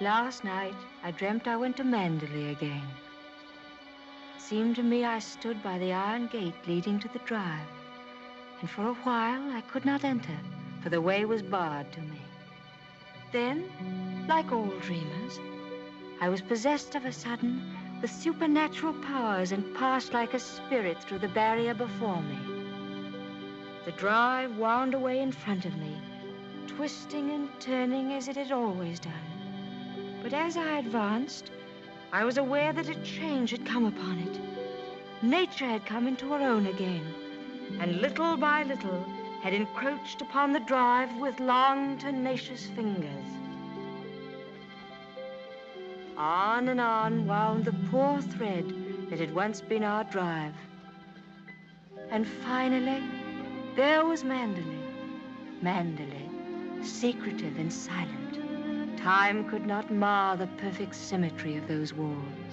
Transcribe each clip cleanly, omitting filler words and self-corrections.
Last night, I dreamt I went to Mandalay again. It seemed to me I stood by the iron gate leading to the drive, and for a while I could not enter, for the way was barred to me. Then, like all dreamers, I was possessed of a sudden with supernatural powers and passed like a spirit through the barrier before me. The drive wound away in front of me, twisting and turning as it had always done. But as I advanced, I was aware that a change had come upon it. Nature had come into her own again, and little by little had encroached upon the drive with long, tenacious fingers. On and on wound the poor thread that had once been our drive. And finally, there was Mandalay. Mandalay, secretive and silent. Time could not mar the perfect symmetry of those walls.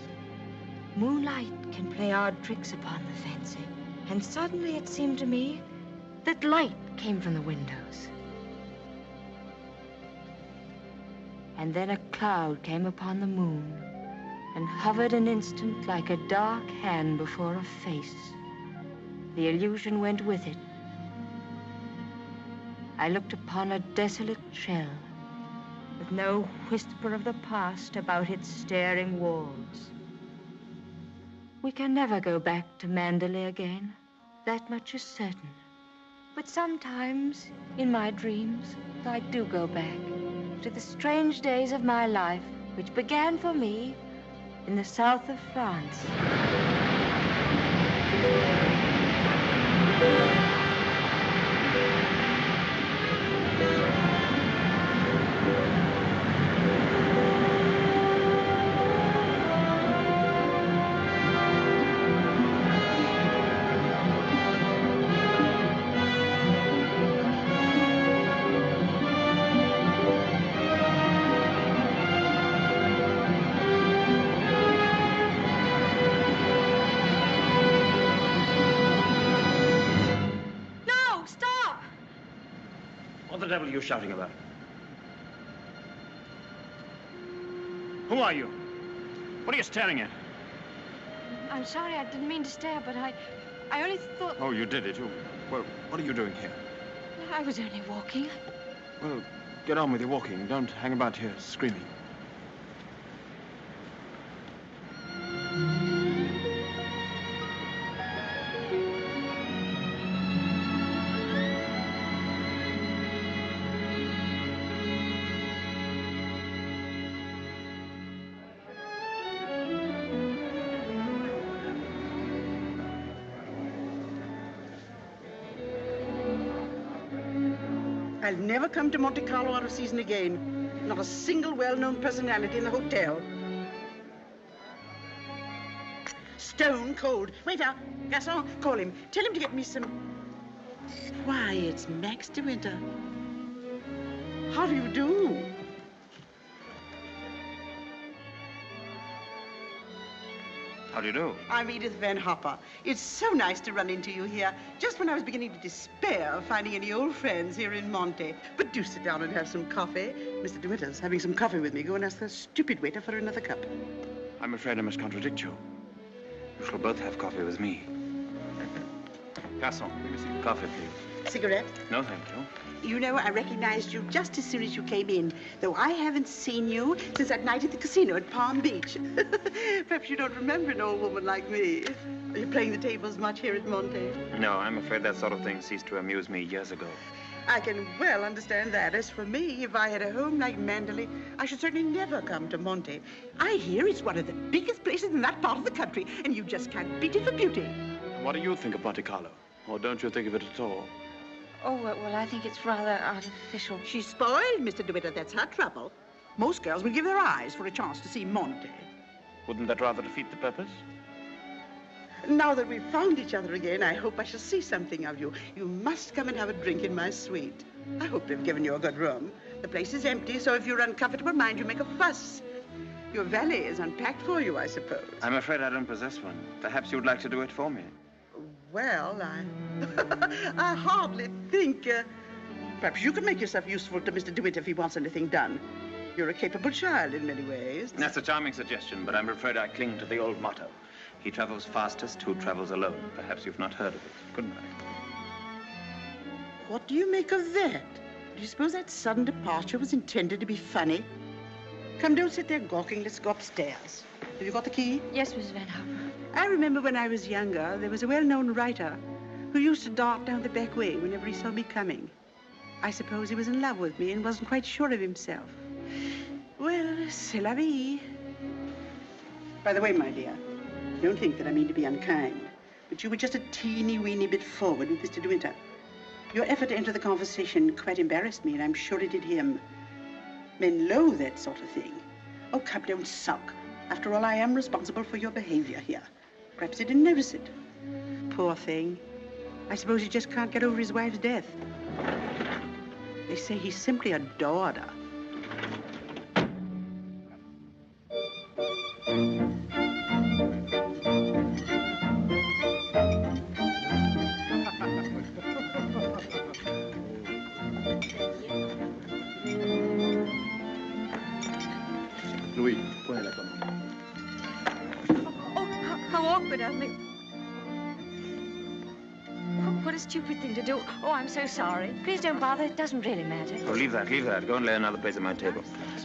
Moonlight can play odd tricks upon the fancy, and suddenly it seemed to me that light came from the windows. And then a cloud came upon the moon and hovered an instant like a dark hand before a face. The illusion went with it. I looked upon a desolate shell with no whisper of the past about its staring walls. We can never go back to Mandalay again. That much is certain. But sometimes, in my dreams, I do go back to the strange days of my life, which began for me in the south of France. What the devil are you shouting about? Who are you? What are you staring at? I'm sorry, I didn't mean to stare, but I only thought... Oh, you did it. Well, what are you doing here? I was only walking. Well, get on with your walking. Don't hang about here screaming. I'll never come to Monte Carlo out of season again. Not a single well-known personality in the hotel. Stone cold. Waiter, garçon, call him. Tell him to get me some... Why, it's Max de Winter. How do you do? How do you do? I'm Edith Van Hopper. It's so nice to run into you here, just when I was beginning to despair of finding any old friends here in Monte. But do sit down and have some coffee. Mr. de Winter's having some coffee with me. Go and ask the stupid waiter for another cup. I'm afraid I must contradict you. You shall both have coffee with me. Garçon, give me some coffee, please. Cigarette? No, thank you. You know, I recognized you just as soon as you came in, though I haven't seen you since that night at the casino at Palm Beach. Perhaps you don't remember an old woman like me. Are you playing the tables much here at Monte? No, I'm afraid that sort of thing ceased to amuse me years ago. I can well understand that. As for me, if I had a home like Mandalay, I should certainly never come to Monte. I hear it's one of the biggest places in that part of the country, and you just can't beat it for beauty. What do you think of Monte Carlo? Or don't you think of it at all? Oh, well, I think it's rather artificial. She's spoiled, Mr. de Winter. That's her trouble. Most girls would give their eyes for a chance to see Monte. Wouldn't that rather defeat the purpose? Now that we've found each other again, I hope I shall see something of you. You must come and have a drink in my suite. I hope they've given you a good room. The place is empty, so if you're uncomfortable, mind you make a fuss. Your valet is unpacked for you, I suppose. I'm afraid I don't possess one. Perhaps you'd like to do it for me. Well, I hardly think... perhaps you could make yourself useful to Mr. de Winter if he wants anything done. You're a capable child in many ways. That's a charming suggestion, but I'm afraid I cling to the old motto. He travels fastest who travels alone. Perhaps you've not heard of it. Good night. What do you make of that? Do you suppose that sudden departure was intended to be funny? Come, don't sit there gawking. Let's go upstairs. Have you got the key? Yes, Mrs. Van Hopper. I remember when I was younger, there was a well-known writer who used to dart down the back way whenever he saw me coming. I suppose he was in love with me and wasn't quite sure of himself. Well, c'est la vie. By the way, my dear, don't think that I mean to be unkind, but you were just a teeny-weeny bit forward with Mr. De Winter. Your effort to enter the conversation quite embarrassed me, and I'm sure it did him. Men loathe that sort of thing. Oh, come, don't sulk. After all, I am responsible for your behavior here. Perhaps he didn't notice it. Poor thing. I suppose he just can't get over his wife's death. They say he simply adored her. Louis, go ahead, come. Oh, how awkward of me. What a stupid thing to do. Oh, I'm so sorry. Please don't bother. It doesn't really matter. Oh, leave that, leave that. Go and lay another place at my table.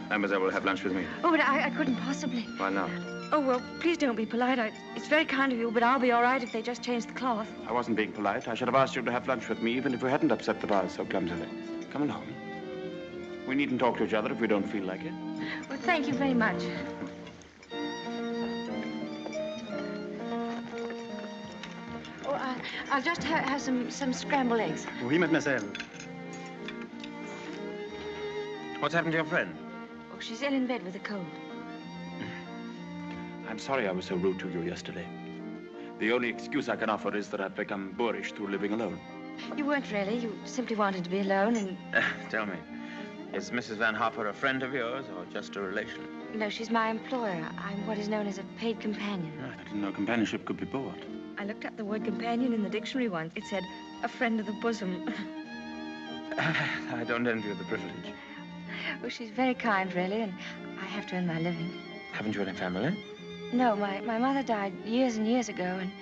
Mademoiselle will have lunch with me. Oh, but I couldn't possibly. Why not? Oh, well, please don't be polite. It's very kind of you, but I'll be all right if they just change the cloth. I wasn't being polite. I should have asked you to have lunch with me, even if we hadn't upset the vase so clumsily. Come along. We needn't talk to each other if we don't feel like it. Well, thank you very much. Oh, I'll just have some scrambled eggs. Oui, mademoiselle. What's happened to your friend? Oh, she's ill in bed with a cold. I'm sorry I was so rude to you yesterday. The only excuse I can offer is that I've become boorish through living alone. You weren't really. You simply wanted to be alone and... Tell me, is Mrs. Van Hopper a friend of yours or just a relation? No, she's my employer. I'm what is known as a paid companion. I didn't know companionship could be bought. I looked up the word companion in the dictionary once. It said, a friend of the bosom. I don't envy you the privilege. Well, she's very kind, really, and I have to earn my living. Haven't you any family? No, my mother died years and years ago, and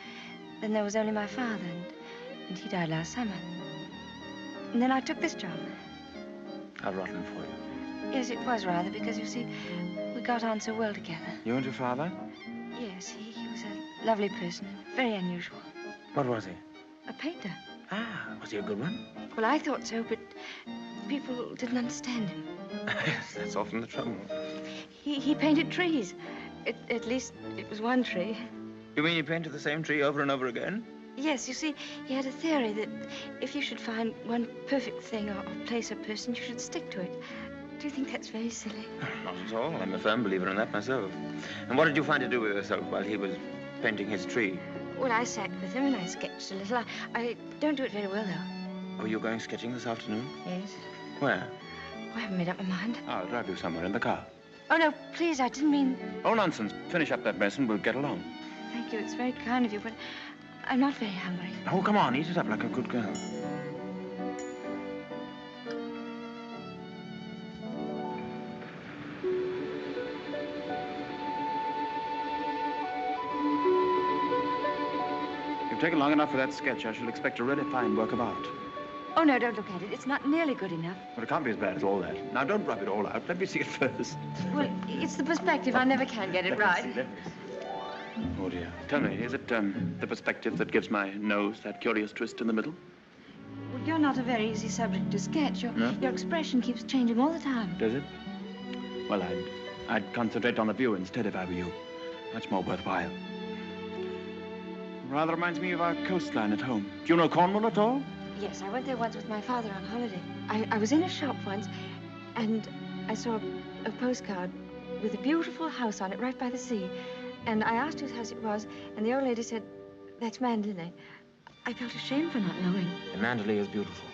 then there was only my father, and he died last summer. And then I took this job. How rotten for you. Yes, it was rather, because, you see, we got on so well together. You and your father? Yes, he was a lovely person, and very unusual. What was he? A painter. Ah, was he a good one? Well, I thought so, but people didn't understand him. Yes, that's often the trouble. He painted trees. At least it was one tree. You mean you painted the same tree over and over again? Yes, you see, he had a theory that if you should find one perfect thing or place or person, you should stick to it. Do you think that's very silly? Not at all. I'm a firm believer in that myself. And what did you find to do with yourself while he was painting his tree? Well, I sat with him and I sketched a little. I don't do it very well, though. Oh, you're going sketching this afternoon? Yes. Where? Oh, I haven't made up my mind. I'll drive you somewhere in the car. Oh, no, please, I didn't mean... Oh, nonsense. Finish up that mess and we'll get along. Thank you, it's very kind of you, but I'm not very hungry. Oh, come on, eat it up like a good girl. You've taken long enough for that sketch. I shall expect a really fine work of art. Oh, no, don't look at it. It's not nearly good enough. Well, it can't be as bad as all that. Now, don't rub it all out. Let me see it first. Well, it's the perspective. I never can get it right. Let me see. Oh, dear. Tell me, is it the perspective that gives my nose that curious twist in the middle? Well, you're not a very easy subject to sketch. Your expression keeps changing all the time. Does it? Well, I'd concentrate on the view instead if I were you. Much more worthwhile. Rather reminds me of our coastline at home. Do you know Cornwall at all? Yes, I went there once with my father on holiday. I was in a shop once, and I saw a postcard with a beautiful house on it right by the sea. And I asked whose house it was, and the old lady said, that's Mandalay. I felt ashamed for not knowing. And Mandalay is beautiful.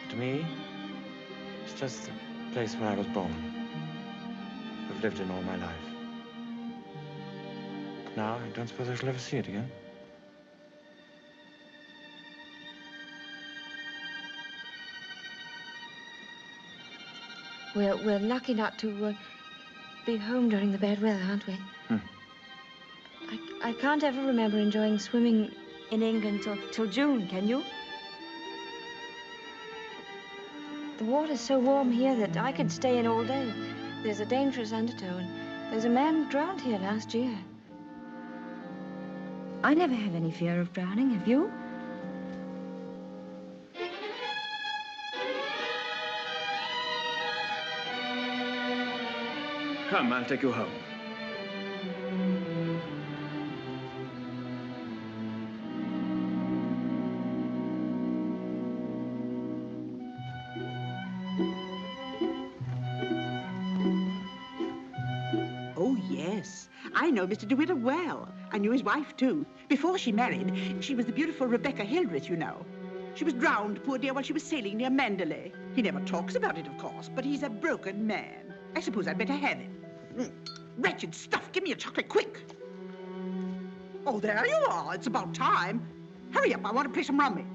To me, it's just the place where I was born. I've lived in all my life. Now, I don't suppose I shall ever see it again. We're lucky not to be home during the bad weather, aren't we? I can't ever remember enjoying swimming in England till June, can you? The water's so warm here that I could stay in all day. There's a dangerous undertow, and there's a man drowned here last year. I never have any fear of drowning, have you? Come, I'll take you home. Oh, yes. I know Mr. DeWitt well. I knew his wife, too. Before she married, she was the beautiful Rebecca Hildreth, you know. She was drowned, poor dear, while she was sailing near Mandalay. He never talks about it, of course, but he's a broken man. I suppose I'd better have him. Wretched stuff. Give me a chocolate, quick. Oh, there you are. It's about time. Hurry up. I want to play some rummy.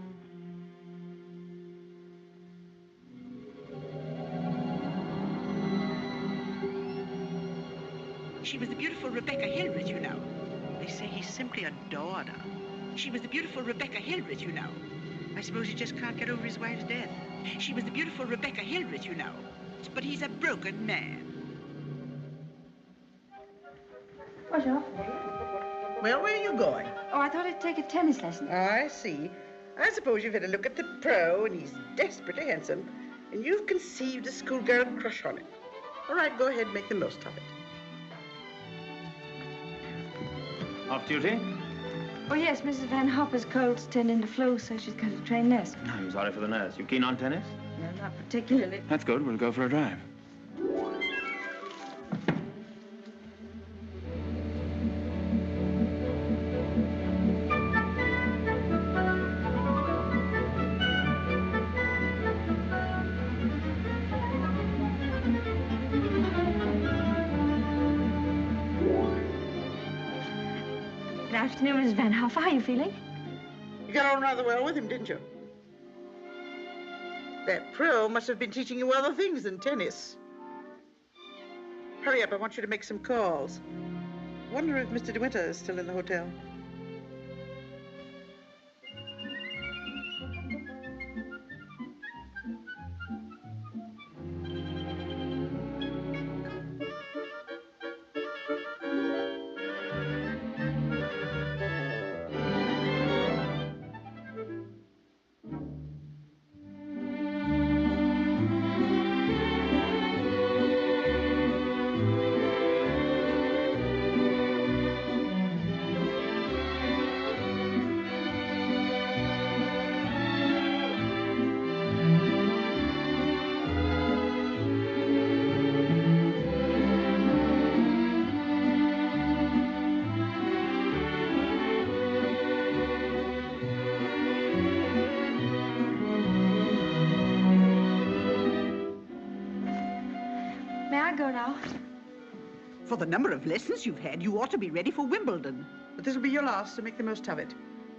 She was the beautiful Rebecca Hildreth, you know. They say he simply adored her. She was the beautiful Rebecca Hildreth, you know. I suppose he just can't get over his wife's death. She was the beautiful Rebecca Hildreth, you know. But he's a broken man. Bonjour. Well, where are you going? Oh, I thought I'd take a tennis lesson. Oh, I see. I suppose you've had a look at the pro, and he's desperately handsome, and you've conceived a schoolgirl crush on him. All right, go ahead, make the most of it. Off duty? Oh, yes, Mrs. Van Hopper's cold's turned into flu, so she's got to train nurse. I'm sorry for the nurse. You keen on tennis? No, not particularly. That's good. We'll go for a drive. Good afternoon, Mrs. Van Hopper. How are you feeling? You got on rather well with him, didn't you? That pro must have been teaching you other things than tennis. Hurry up, I want you to make some calls. Wonder if Mr. DeWitt is still in the hotel. For the number of lessons you've had, you ought to be ready for Wimbledon. But this will be your last, so make the most of it.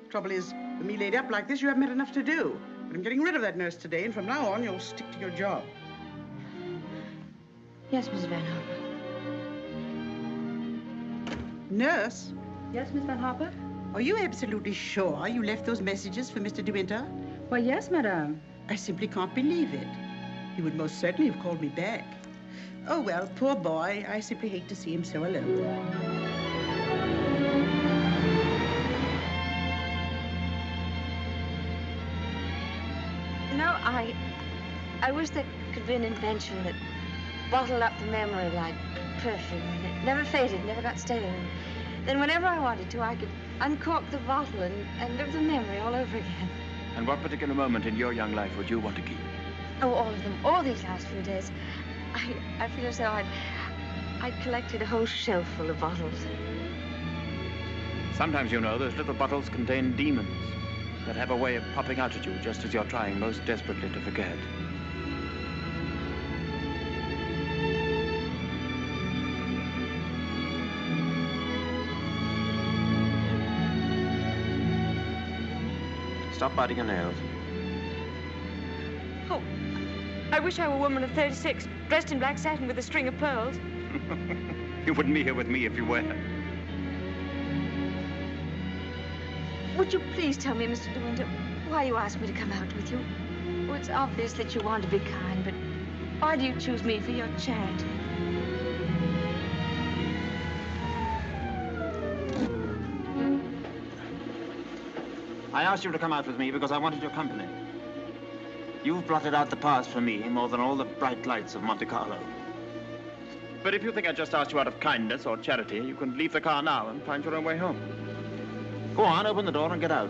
Trouble is, with me laid up like this, you haven't had enough to do. But I'm getting rid of that nurse today, and from now on, you'll stick to your job. Yes, Mrs. Van Hopper. Nurse? Yes, Miss Van Hopper? Are you absolutely sure you left those messages for Mr. De Winter? Why, yes, madame. I simply can't believe it. He would most certainly have called me back. Oh, well, poor boy. I simply hate to see him so alone. No, I wish there could be an invention that bottled up the memory like perfume, and it never faded, never got stale. And then whenever I wanted to, I could uncork the bottle and live the memory all over again. And what particular moment in your young life would you want to keep? Oh, all of them. All these last few days. I feel as though I'd collected a whole shelf full of bottles. Sometimes, you know, those little bottles contain demons that have a way of popping out at you just as you're trying most desperately to forget. Stop biting your nails. Oh, I wish I were a woman of 36. dressed in black satin with a string of pearls. You wouldn't be here with me if you were. Would you please tell me, Mr. De Winter, why you asked me to come out with you? Well, it's obvious that you want to be kind, but why do you choose me for your charity? I asked you to come out with me because I wanted your company. You've blotted out the past for me more than all the bright lights of Monte Carlo. But if you think I just asked you out of kindness or charity, you can leave the car now and find your own way home. Go on, open the door and get out.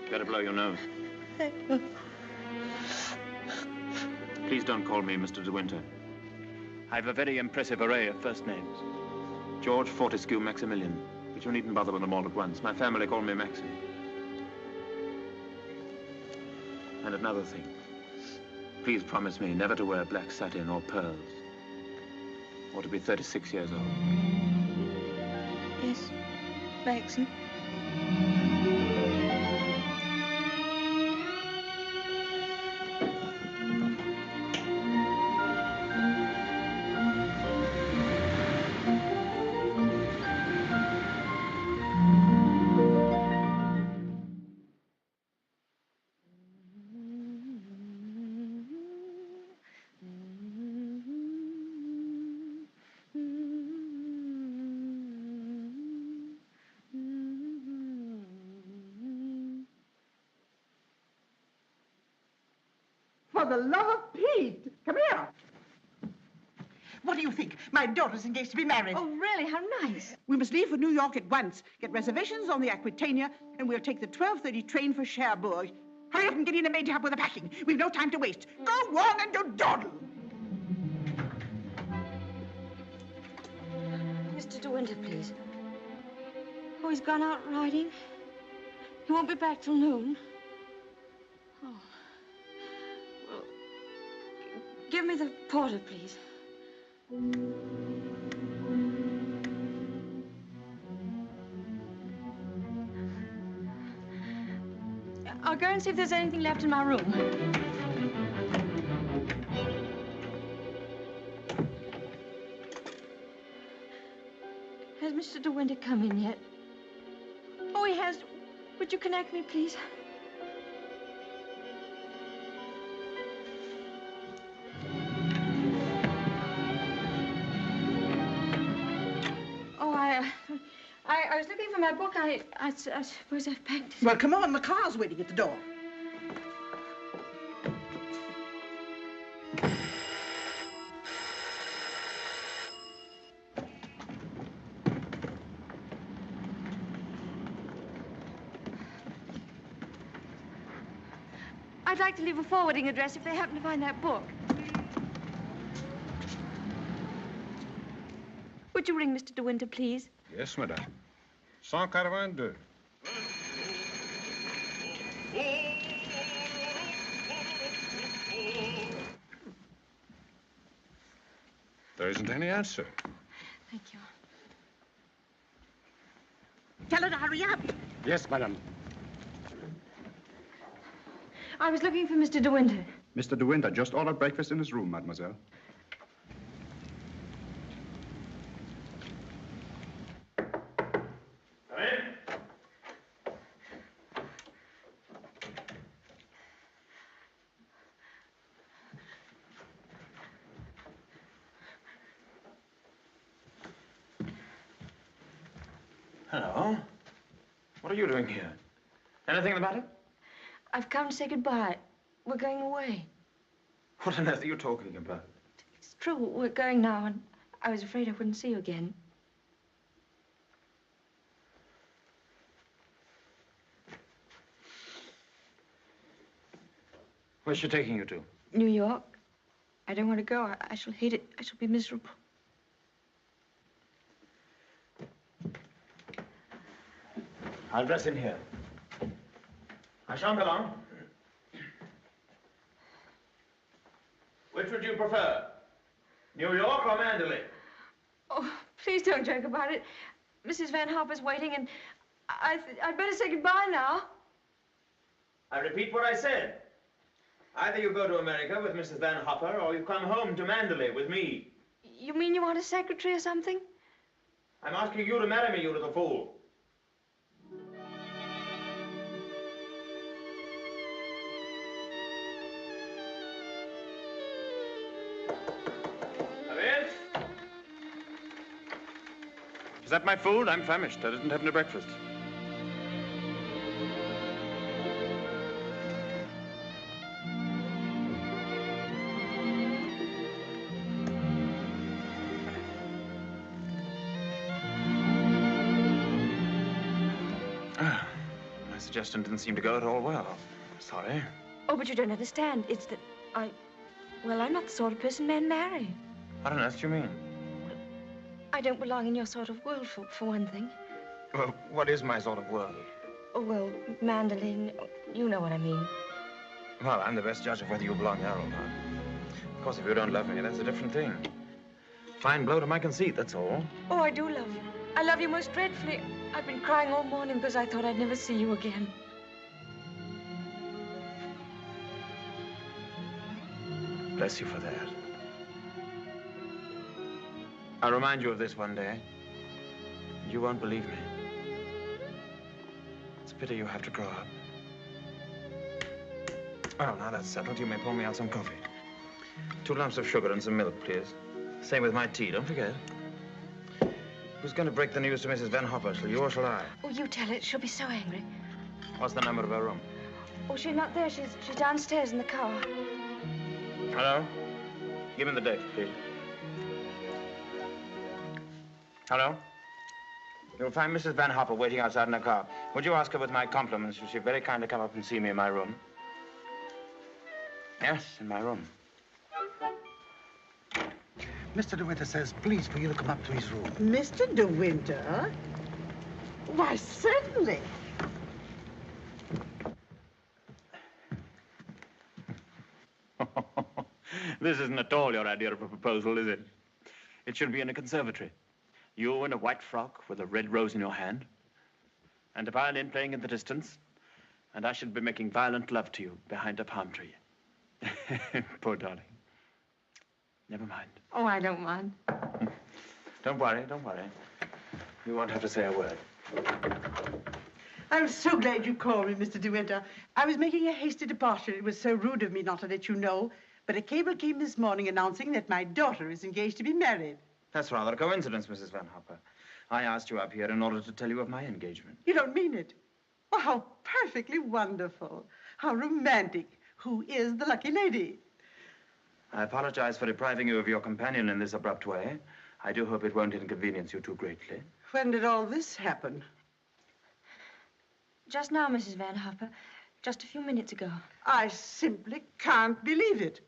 Better blow your nose. Please don't call me Mr. De Winter. I have a very impressive array of first names. George, Fortescue, Maximilian. But you needn't bother with them all at once. My family call me Maxim. And another thing. Please promise me never to wear black satin or pearls. Or to be 36 years old. Yes, Maxim. For the love of Pete, come here. What do you think? My daughter's engaged to be married. Oh, really? How nice. We must leave for New York at once. Get reservations on the Aquitania, and we'll take the 12:30 train for Cherbourg. Hurry up and get in a maid to help with the packing. We've no time to waste. Go on and do dawdle. Mr. De Winter, please. Oh, he's gone out riding. He won't be back till noon. Oh. Well, give me the porter, please. I'll go and see if there's anything left in my room. Has Mr. De Winter come in yet? Oh, he has. Would you connect me, please? Oh, I was looking for my book. I suppose I've packed it. Well, come on. The car's waiting at the door. I'd like to leave a forwarding address if they happen to find that book. Would you ring Mr. De Winter, please? Yes, madame. 182. There isn't any answer. Thank you. Tell her to hurry up. Yes, madame. I was looking for Mr. De Winter. Mr. De Winter just ordered breakfast in his room, mademoiselle. Come in. Hello. What are you doing here? Anything the matter? I've come to say goodbye. We're going away. What on earth are you talking about? It's true, we're going now, and I was afraid I wouldn't see you again. Where's she taking you to? New York. I don't want to go. I shall hate it. I shall be miserable. I'll dress in here. I shan't be long. Which would you prefer? New York or Mandalay? Oh, please don't joke about it. Mrs. Van Hopper's waiting, and I'd better say goodbye now. I repeat what I said. Either you go to America with Mrs. Van Hopper, or you come home to Mandalay with me. You mean you want a secretary or something? I'm asking you to marry me, you little fool. Abel? Is that my food? I'm famished. I didn't have any breakfast. My suggestion didn't seem to go at all well. Sorry. Oh, but you don't understand. It's that well, I'm not the sort of person men marry. What on earth do you mean? I don't belong in your sort of world, for one thing. Well, what is my sort of world? Oh, well, Mandolin, you know what I mean. Well, I'm the best judge of whether you belong there or not. Of course, if you don't love me, that's a different thing. Fine blow to my conceit, that's all. Oh, I do love you. I love you most dreadfully. I've been crying all morning because I thought I'd never see you again. Bless you for that. I'll remind you of this one day. You won't believe me. It's a pity you have to grow up. Well, now that's settled, you may pour me out some coffee. 2 lumps of sugar and some milk, please. Same with my tea, don't forget. Who's going to break the news to Mrs. Van Hopper? Shall you or shall I? Oh, you tell it. She'll be so angry. What's the number of her room? Oh, she's not there. She's downstairs in the car. Hello? Give me the deck, please. Hello? You'll find Mrs. Van Hopper waiting outside in her car. Would you ask her with my compliments if she'd very kindly come up and see me in my room? Yes, in my room. Mr. De Winter says, please, for you to come up to his room. Mr. De Winter? Why, certainly. This isn't at all your idea of a proposal, is it? It should be in a conservatory. You in a white frock with a red rose in your hand, and a violin playing in the distance, and I should be making violent love to you behind a palm tree. Poor darling. Never mind. Oh, I don't mind. Don't worry, don't worry. You won't have to say a word. I'm so glad you called me, Mr. De Winter. I was making a hasty departure. It was so rude of me not to let you know. But a cable came this morning announcing that my daughter is engaged to be married. That's rather a coincidence, Mrs. Van Hopper. I asked you up here in order to tell you of my engagement. You don't mean it? Oh, how perfectly wonderful. How romantic. Who is the lucky lady? I apologize for depriving you of your companion in this abrupt way. I do hope it won't inconvenience you too greatly. When did all this happen? Just now, Mrs. Van Hopper. Just a few minutes ago. I simply can't believe it.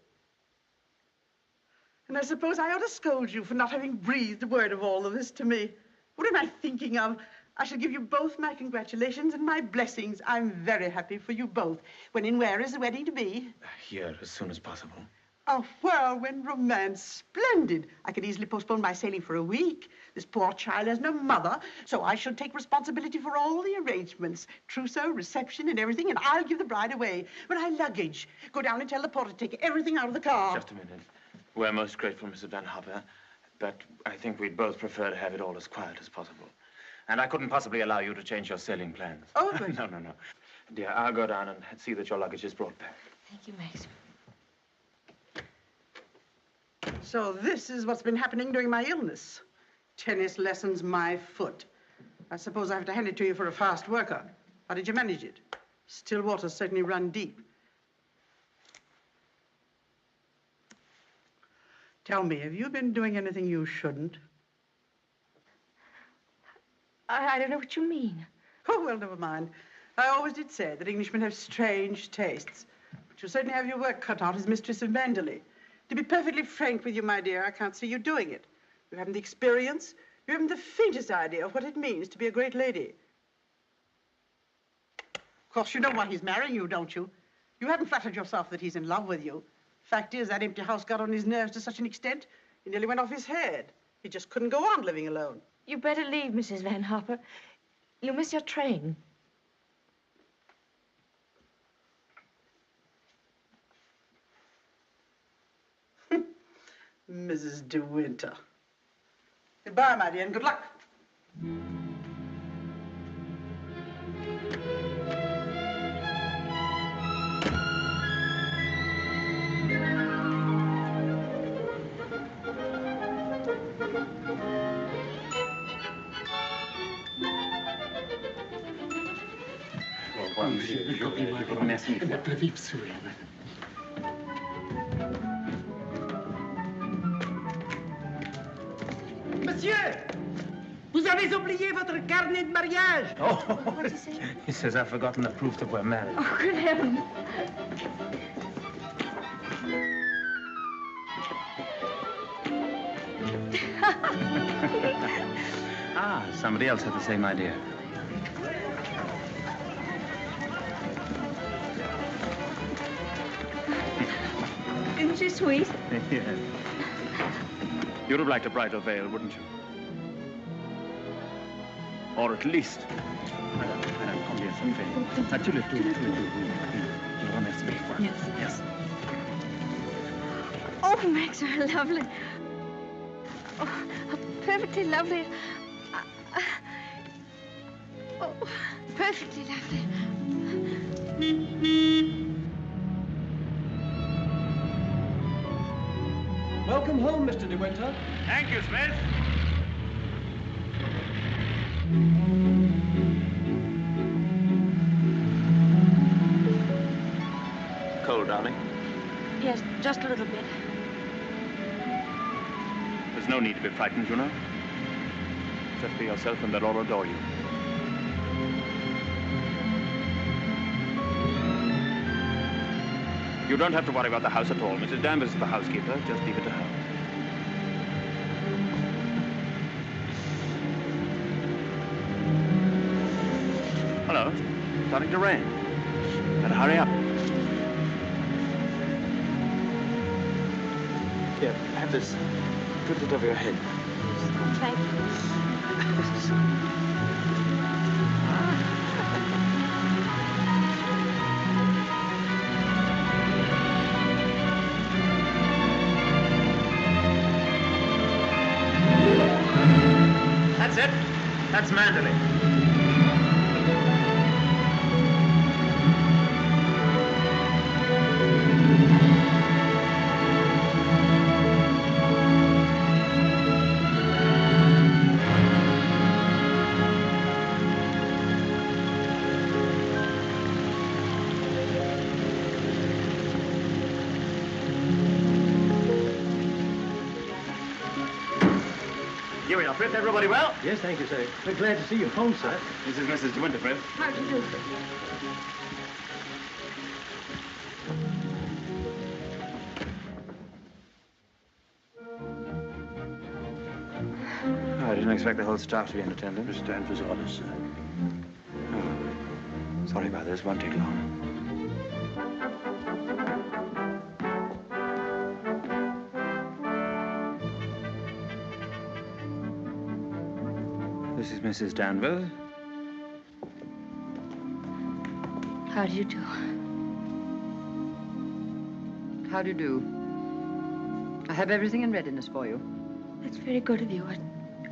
And I suppose I ought to scold you for not having breathed a word of all of this to me. What am I thinking of? I shall give you both my congratulations and my blessings. I'm very happy for you both. When and where is the wedding to be? Here, as soon as possible. A whirlwind romance. Splendid. I could easily postpone my sailing for a week. This poor child has no mother, so I shall take responsibility for all the arrangements. Trousseau, reception, and everything, and I'll give the bride away. But I luggage. Go down and tell the porter to take everything out of the car. Just a minute. We're most grateful, Mrs. Van Hopper, but I think we'd both prefer to have it all as quiet as possible. And I couldn't possibly allow you to change your sailing plans. Oh, but... No. Dear, I'll go down and see that your luggage is brought back. Thank you, Max. So this is what's been happening during my illness. Tennis lessons, my foot. I suppose I have to hand it to you for a fast worker. How did you manage it? Still waters certainly run deep. Tell me, have you been doing anything you shouldn't? I don't know what you mean. Oh, well, never mind. I always did say that Englishmen have strange tastes. But you certainly have your work cut out as mistress of Mandalay. To be perfectly frank with you, my dear, I can't see you doing it. You haven't the experience. You haven't the faintest idea of what it means to be a great lady. Of course, you know why he's marrying you, don't you? You haven't flattered yourself that he's in love with you. Fact is, that empty house got on his nerves to such an extent, he nearly went off his head. He just couldn't go on living alone. You better leave, Mrs. Van Hopper. You miss your train. Mrs. De Winter. Goodbye, my dear, and good luck. Merci. Monsieur, vous avez oublié votre carnet de mariage. Oh, what did he say? He says I've forgotten the proof that we're married. Oh, good heavens. Ah, somebody else had the same idea. Isn't she sweet? Yes. You'd have liked a bridal veil, wouldn't you? Or at least... Madame, combien ça fait? Ah, tu le tout. Je vous remercie mille fois. Yes. Yes. Oh, Max, you're lovely. Oh, how perfectly lovely. Oh, perfectly lovely. Welcome home, Mr. De Winter. Thank you, Smith. Cold, darling? Yes, just a little bit. There's no need to be frightened, you know. Just be yourself and they'll all adore you. You don't have to worry about the house at all. Mrs. Danvers is the housekeeper. Just leave it to her. Hello. It's starting to rain. Better hurry up. Here, have this. Put it over your head. Thank you. That's it. That's Manderley. Here we are, Frith. Everybody well? Yes, thank you, sir. We're glad to see you home, sir. This is Mrs. De Winter, Frith. How do you do? Oh, I didn't expect the whole staff to be in attendance. Mr. Danvers' orders, sir. Oh, sorry about this. Won't take long. This is Mrs. Danvers. How do you do? How do you do? I have everything in readiness for you. That's very good of you.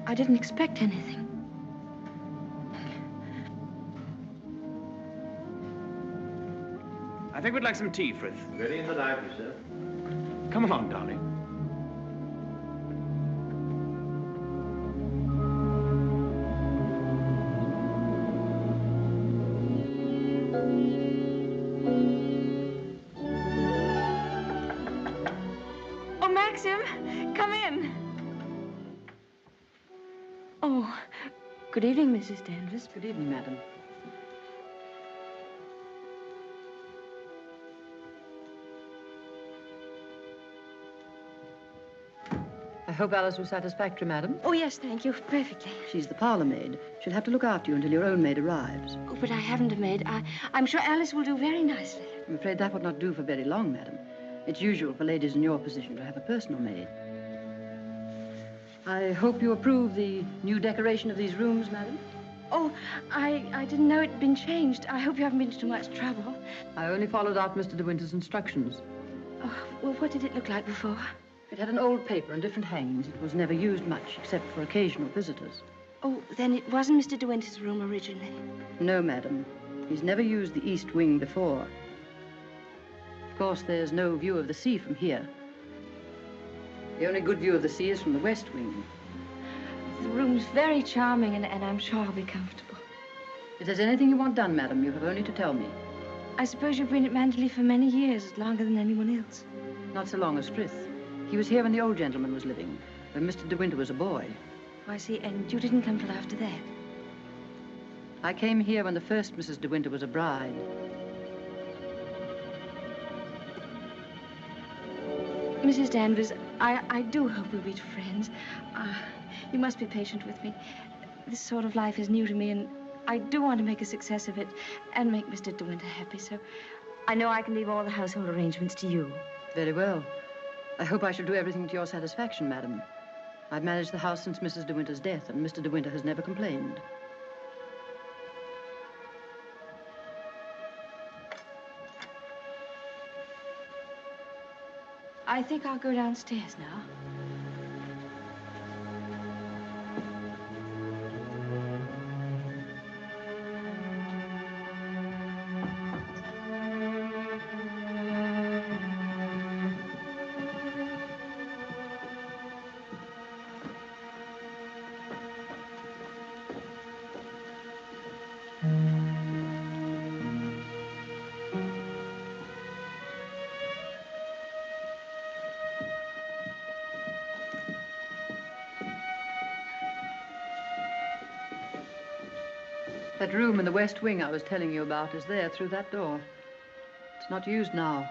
I didn't expect anything. I think we'd like some tea, Frith. Ready in the library, sir. Come along, darling. Oh, Maxim, come in. Oh, good evening, Mrs. Danvers. Good evening, madam. I hope Alice was satisfactory, madam. Oh, yes, thank you, perfectly. She's the parlor maid. She'll have to look after you until your own maid arrives. Oh, but I haven't a maid. I'm sure Alice will do very nicely. I'm afraid that would not do for very long, madam. It's usual for ladies in your position to have a personal maid. I hope you approve the new decoration of these rooms, madam. Oh, I didn't know it'd been changed. I hope you haven't been to too much trouble. I only followed out Mr. De Winter's instructions. Oh, well, what did it look like before? It had an old paper and different hangings. It was never used much, except for occasional visitors. Oh, then it wasn't Mr. De Winter's room originally. No, madam. He's never used the east wing before. Of course, there's no view of the sea from here. The only good view of the sea is from the west wing. The room's very charming, and I'm sure I'll be comfortable. If there's anything you want done, madam, you have only to tell me. I suppose you've been at Manderley for many years, longer than anyone else. Not so long as Frith. He was here when the old gentleman was living, when Mr. De Winter was a boy. Oh, I see, and you didn't come till after that. I came here when the first Mrs. De Winter was a bride. Mrs. Danvers, I do hope we'll be friends. You must be patient with me. This sort of life is new to me, and I do want to make a success of it and make Mr. De Winter happy, so I know I can leave all the household arrangements to you. Very well. I hope I shall do everything to your satisfaction, madam. I've managed the house since Mrs. De Winter's death, and Mr. De Winter has never complained. I think I'll go downstairs now. That room in the west wing I was telling you about is there through that door. It's not used now.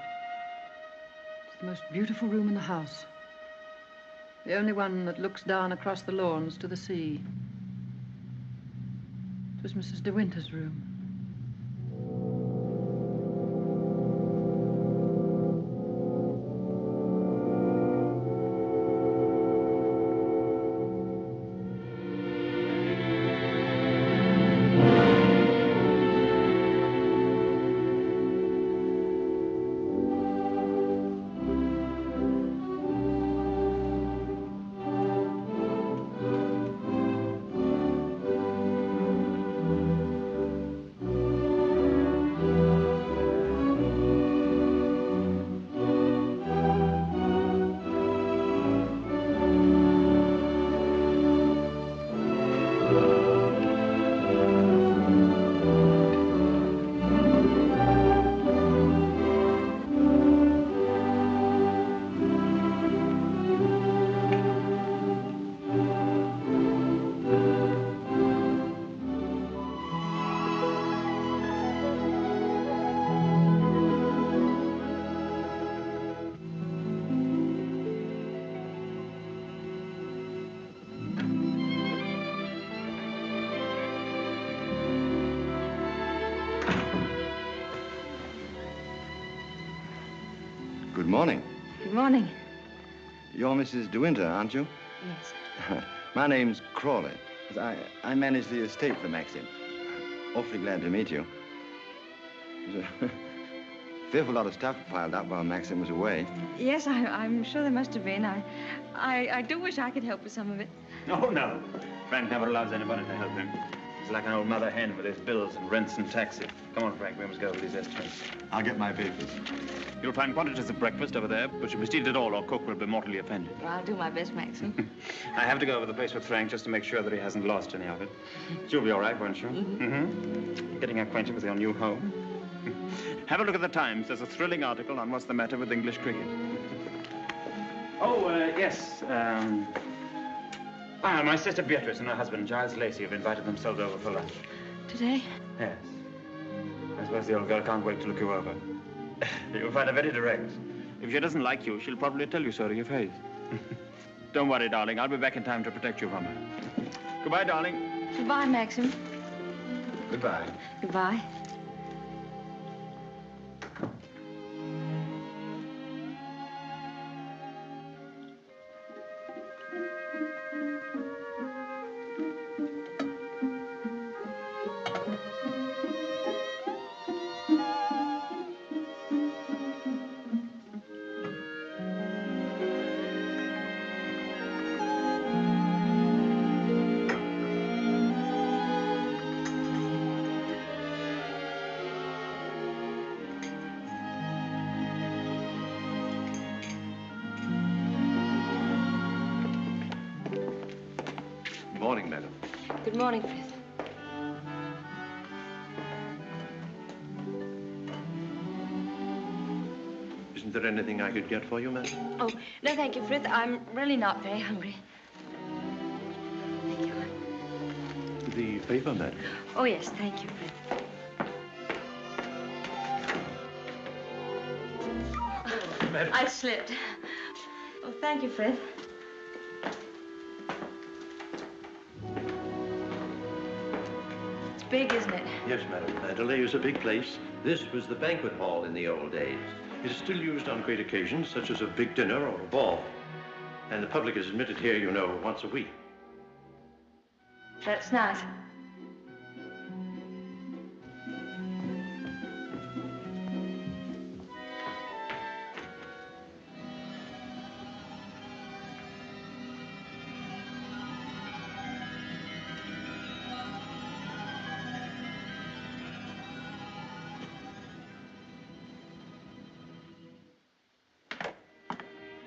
It's the most beautiful room in the house. The only one that looks down across the lawns to the sea. It was Mrs. De Winter's room. Good morning. Good morning. You're Mrs. De Winter, aren't you? Yes. My name's Crawley. I manage the estate for Maxim. Awfully glad to meet you. There's a fearful lot of stuff piled up while Maxim was away. Yes, I'm sure there must have been. I do wish I could help with some of it. Oh, no. Frank never allows anybody to help him. He's like an old mother hen with his bills and rents and taxes. Come on, Frank, we must go over these estimates. I'll get my papers. You'll find quantities of breakfast over there, but you must eat it all or cook will be mortally offended. Well, I'll do my best, Maxim. I have to go over the place with Frank just to make sure that he hasn't lost any of it. You'll be all right, won't you? Mm-hmm. Getting acquainted with your new home. Have a look at the Times. There's a thrilling article on what's the matter with English cricket. Oh, yes. My sister Beatrice and her husband, Giles Lacey, have invited themselves over for lunch. Today? Yes. I suppose the old girl can't wait to look you over. You'll find her very direct. If she doesn't like you, she'll probably tell you so to your face. Don't worry, darling. I'll be back in time to protect you from her. Goodbye, darling. Goodbye, Maxim. Goodbye. Goodbye. morning, madam. Good morning, Frith. Isn't there anything I could get for you, madam? Oh, no, thank you, Frith. I'm really not very hungry. Thank you. The paper, madam. Oh, yes, thank you, Frith. Madam. I slipped. Oh, thank you, Frith. It's big, isn't it? Yes, madam. Mandalay is a big place. This was the banquet hall in the old days. It is still used on great occasions, such as a big dinner or a ball. And the public is admitted here, you know, once a week. That's nice.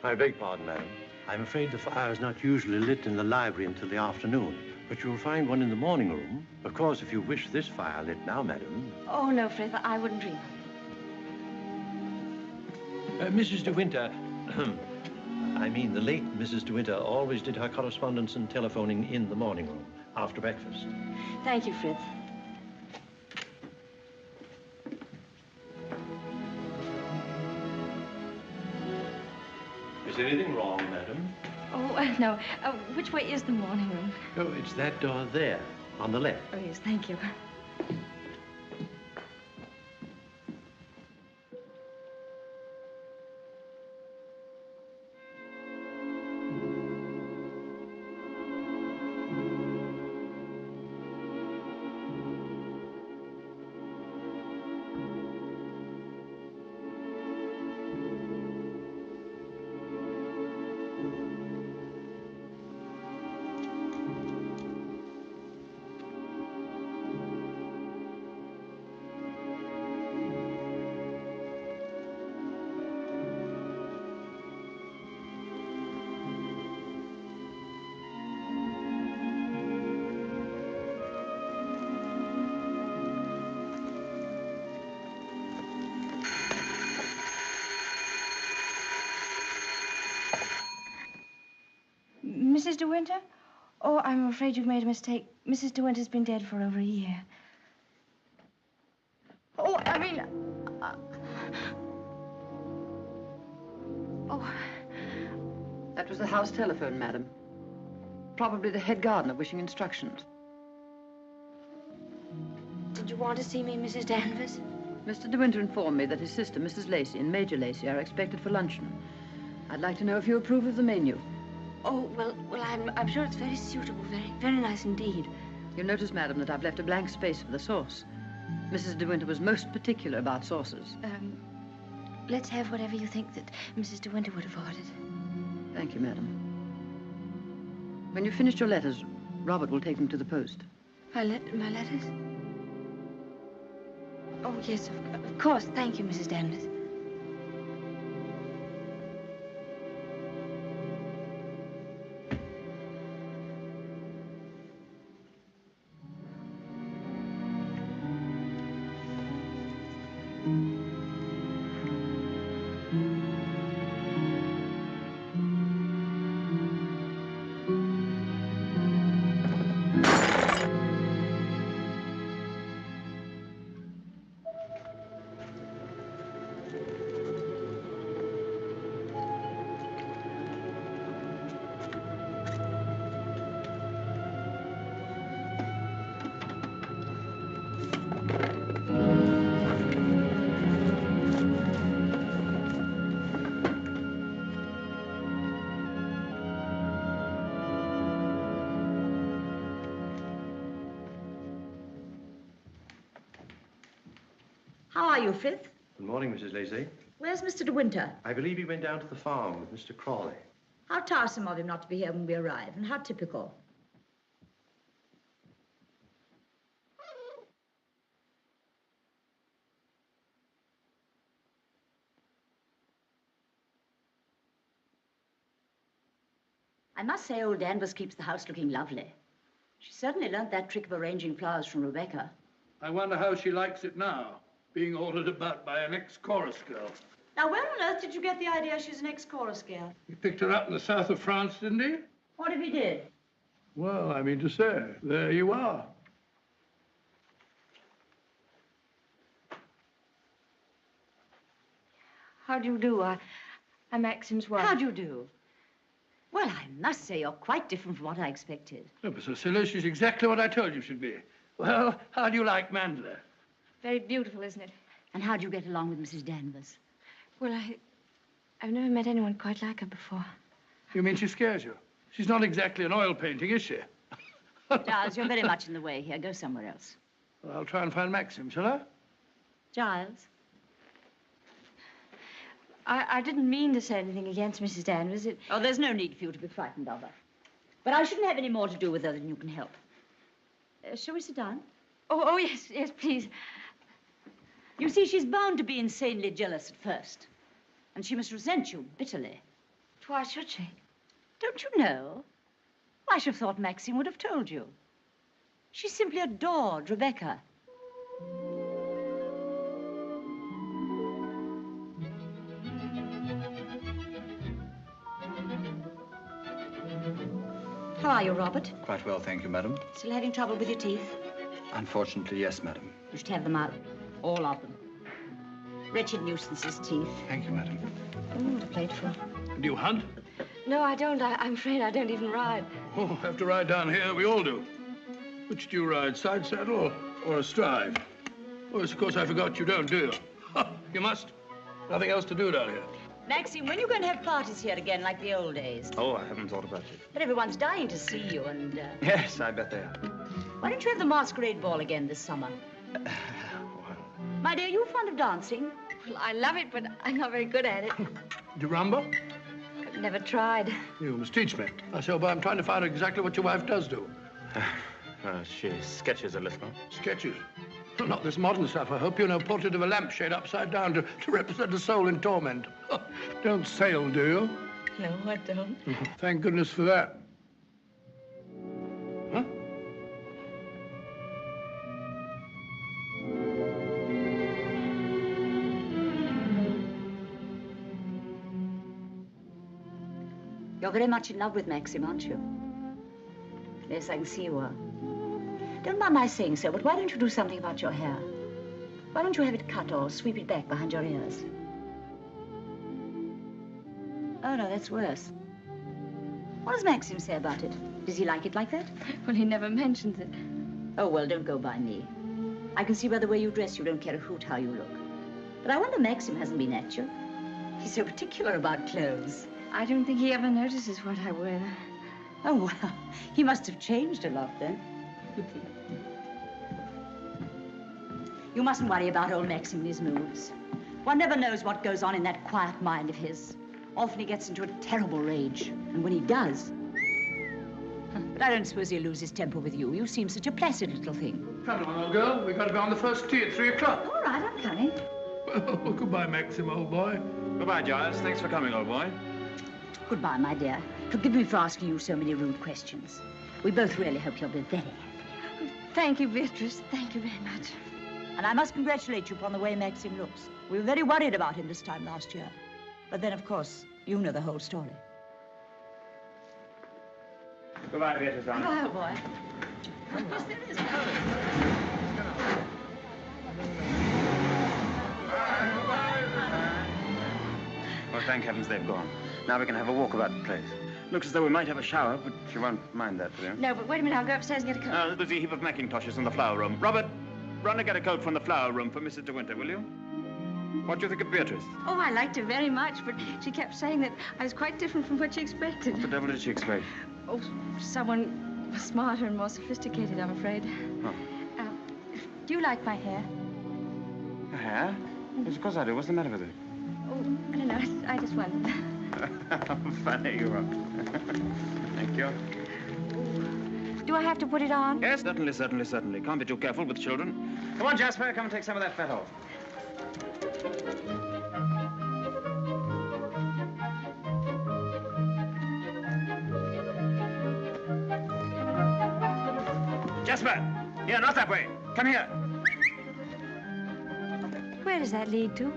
I beg pardon, madam. I'm afraid the fire is not usually lit in the library until the afternoon, but you'll find one in the morning room. Of course, if you wish this fire lit now, madam. Oh, no, Frith, I wouldn't dream of it. Mrs. De Winter, I mean the late Mrs. De Winter, always did her correspondence and telephoning in the morning room after breakfast. Thank you, Frith. Is anything wrong, madam? Oh, no. Which way is the morning room? Oh, it's that door there, on the left. Oh, yes, thank you. Mrs. De Winter? Oh, I'm afraid you've made a mistake. Mrs. De Winter's been dead for over a year. Oh, I mean... Oh. That was the house telephone, madam. Probably the head gardener wishing instructions. Did you want to see me, Mrs. Danvers? Mr. De Winter informed me that his sister, Mrs. Lacey, and Major Lacey are expected for luncheon. I'd like to know if you approve of the menu. Oh, well, I'm sure it's very suitable, very nice indeed. You'll notice, madam, that I've left a blank space for the sauce. Mrs. De Winter was most particular about sauces. Let's have whatever you think that Mrs. De Winter would have ordered. Thank you, madam. When you've finished your letters, Robert will take them to the post. My letters? Oh, yes, of course. Thank you, Mrs. Danvers. How are you, Frith? Good morning, Mrs. Lacey. Where's Mr. De Winter? I believe he went down to the farm with Mr. Crawley. How tiresome of him not to be here when we arrive, and how typical. I must say old Danvers keeps the house looking lovely. She certainly learnt that trick of arranging flowers from Rebecca. I wonder how she likes it now, being ordered about by an ex-chorus girl. Now, where on earth did you get the idea she's an ex-chorus girl? He picked her up in the south of France, didn't he? What if he did? Well, I mean to say, there you are. How do you do? I'm Maxim's wife. How do you do? Well, I must say you're quite different from what I expected. Oh, but Cecilia, she's exactly what I told you she'd be. Well, how do you like Mandela? Very beautiful, isn't it? And how do you get along with Mrs. Danvers? Well, I've never met anyone quite like her before. You mean she scares you? She's not exactly an oil painting, is she? Giles, you're very much in the way here. Go somewhere else. Well, I'll try and find Maxim, shall I? Giles? I didn't mean to say anything against Mrs. Danvers. Oh, there's no need for you to be frightened of her. But I shouldn't have any more to do with her than you can help. Shall we sit down? Oh, yes, please. You see, she's bound to be insanely jealous at first. And she must resent you bitterly. Why should she? Don't you know? I should have thought Maxine would have told you. She simply adored Rebecca. How are you, Robert? Quite well, thank you, madam. Still having trouble with your teeth? Unfortunately, yes, madam. You should have them out. All of them. Wretched nuisances, teeth. Thank you, madam. Oh, what a plateful. Do you hunt? No, I don't. I'm afraid I don't even ride. Oh, have to ride down here. We all do. Which do you ride, side saddle or astride? Oh, yes, of course, I forgot you don't, do you? You must. Nothing else to do down here. Maxine, when are you going to have parties here again like the old days? Oh, I haven't thought about it. But everyone's dying to see you and... Yes, I bet they are. Why don't you have the masquerade ball again this summer? My dear, you fond of dancing? Well, I love it, but I'm not very good at it. Do you rumble? I've never tried. You must teach me. I say, well, I'm trying to find out exactly what your wife does do. She sketches a little. Sketches? Well, not this modern stuff, I hope. You know, portrait of a lampshade upside down to represent a soul in torment. Don't sail, do you? No, I don't. Thank goodness for that. Huh? You're very much in love with Maxim, aren't you? Yes, I can see you are. Don't mind my saying so, but why don't you do something about your hair? Why don't you have it cut or sweep it back behind your ears? Oh, no, that's worse. What does Maxim say about it? Does he like it like that? Well, he never mentions it. Oh, well, don't go by me. I can see by the way you dress you don't care a hoot how you look. But I wonder Maxim hasn't been at you. He's so particular about clothes. I don't think he ever notices what I wear. Oh, well, he must have changed a lot then. You mustn't worry about old Maxim and his moods. One never knows what goes on in that quiet mind of his. Often he gets into a terrible rage. And when he does... But I don't suppose he'll lose his temper with you. You seem such a placid little thing. Come on, old girl. We've got to be on the first tee at 3 o'clock. All right, I'm coming. Well, goodbye, Maxim, old boy. Goodbye, Giles. Thanks for coming, old boy. Goodbye, my dear. Forgive me for asking you so many rude questions. We both really hope you'll be very happy. Thank you, Beatrice. Thank you very much. And I must congratulate you upon the way Maxim looks. We were very worried about him this time last year. But then, of course, you know the whole story. Goodbye, Beatrice. Goodbye, old boy. Of course, there is. Well, thank heavens they've gone. Now we can have a walk about the place. Looks as though we might have a shower, but you won't mind that, will you? No, but wait a minute. I'll go upstairs and get a coat. There's a heap of mackintoshes in the flower room. Robert, run and get a coat from the flower room for Mrs. De Winter, will you? What do you think of Beatrice? Oh, I liked her very much, but she kept saying that I was quite different from what she expected. What the devil did she expect? Oh, someone smarter and more sophisticated, I'm afraid. Oh. Do you like my hair? Your hair? Yes, of course I do. What's the matter with it? Oh, I don't know. I just wondered. How funny you are. Thank you. Do I have to put it on? Yes, certainly, certainly, certainly. Can't be too careful with children. Come on, Jasper, come and take some of that fat off. Jasper! Here, not that way. Come here. Where does that lead to?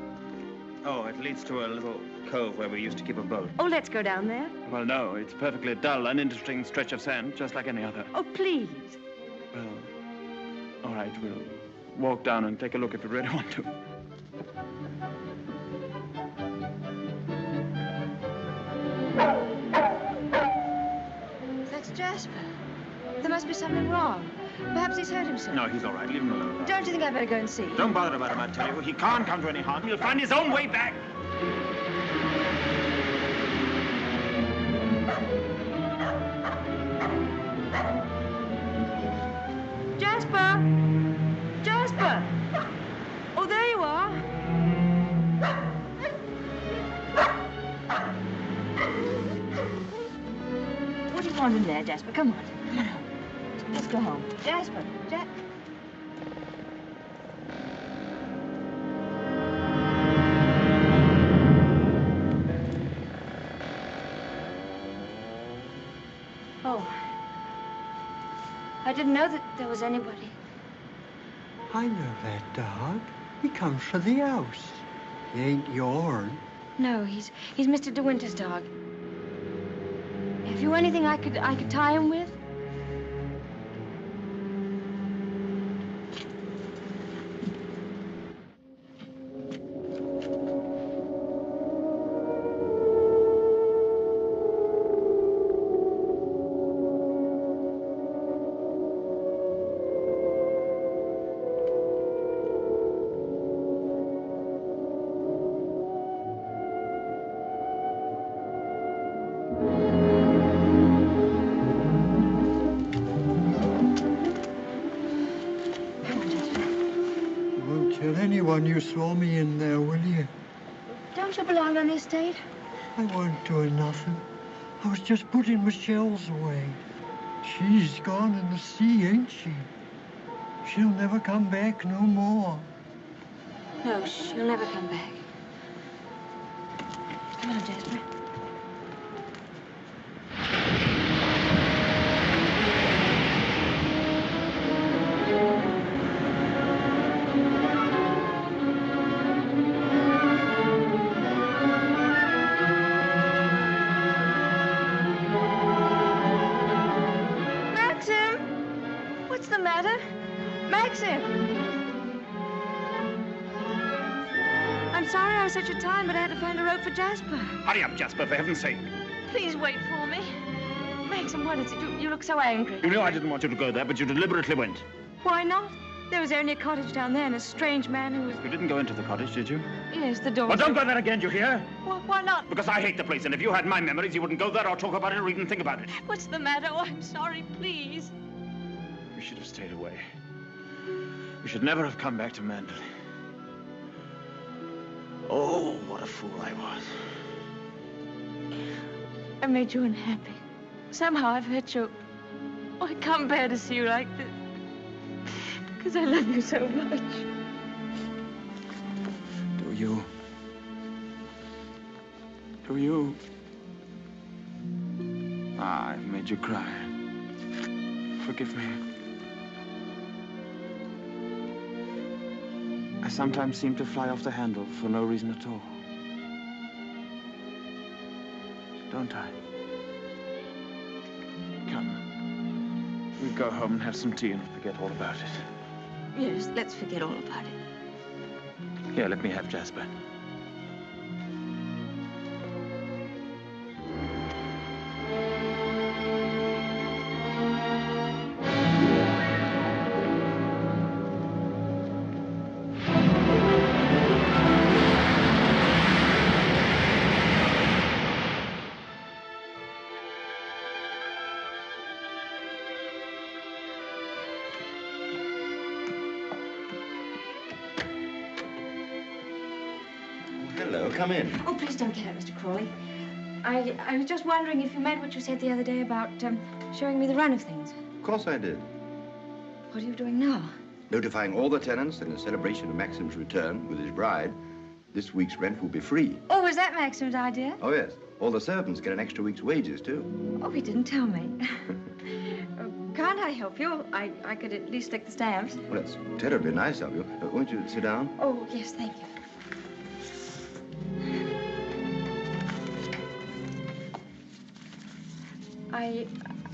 Oh, it leads to a little cove where we used to keep a boat. Oh, let's go down there. Well, no, it's a perfectly dull, uninteresting stretch of sand, just like any other. Oh, please. Well, all right, we'll walk down and take a look if you really want to. That's Jasper. There must be something wrong. Perhaps he's hurt himself. No, he's all right. Leave him alone. Don't you think I'd better go and see? Don't bother about him, I tell you. He can't come to any harm. He'll find his own way back. Jasper! Jasper! Oh, there you are. What do you want in there, Jasper? Come on. Come on. Let's go home. Jasper. Oh. I didn't know that there was anybody. I know that dog. He comes for the house. He ain't yours. No, he's Mr. De Winter's dog. Have you anything I could tie him with? You saw me in there, will you? Don't you belong on the estate? I wasn't doing nothing. I was just putting my shells away. She's gone in the sea, ain't she? She'll never come back no more. No, she'll never come back. Come on, Jasper. Such a time, but I had to find a rope for Jasper. Hurry up, Jasper, for heaven's sake. Please wait for me. Maxim, what is it? You look so angry. You knew I didn't want you to go there, but you deliberately went. Why not? There was only a cottage down there and a strange man who was... You didn't go into the cottage, did you? Yes, the door... Well, don't go there again, you hear? Why not? Because I hate the place, and if you had my memories, you wouldn't go there or talk about it or even think about it. What's the matter? Oh, I'm sorry, please. We should have stayed away. We should never have come back to Mandalay. Oh, what a fool I was. I made you unhappy. Somehow I've hurt you. Oh, I can't bear to see you like this. Because I love you so much. Do you? Do you? Ah, I've made you cry. Forgive me. I sometimes seem to fly off the handle for no reason at all. Don't I? Come. We'll go home and have some tea and forget all about it. Yes, let's forget all about it. Here, let me have Jasper. Hello, come in. Oh, please don't get up, Mr. Crawley. I was just wondering if you meant what you said the other day about showing me the run of things. Of course I did. What are you doing now? Notifying all the tenants that in celebration of Maxim's return with his bride, this week's rent will be free. Oh, was that Maxim's idea? Oh, yes. All the servants get an extra week's wages, too. Oh, he didn't tell me. Can't Can't I help you? I could at least lick the stamps. Well, that's terribly nice of you. Won't you sit down? Oh, yes, thank you.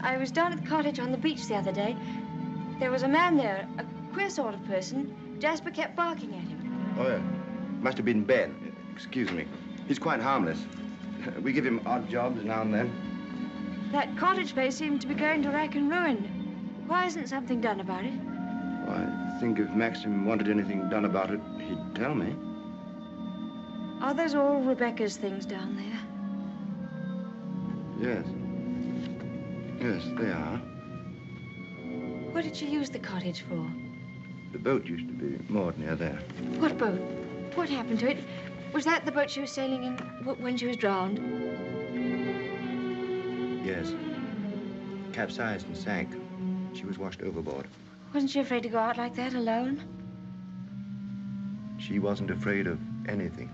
I was down at the cottage on the beach the other day. There was a man there, a queer sort of person. Jasper kept barking at him. Oh, yeah. Must have been Ben. Excuse me. He's quite harmless. We give him odd jobs now and then. That cottage place seemed to be going to rack and ruin. Why isn't something done about it? Well, I think if Maxim wanted anything done about it, he'd tell me. Are those all Rebecca's things down there? Yes. Yes, they are. What did she use the cottage for? The boat used to be moored near there. What boat? What happened to it? Was that the boat she was sailing in when she was drowned? Yes. Capsized and sank. She was washed overboard. Wasn't she afraid to go out like that alone? She wasn't afraid of anything.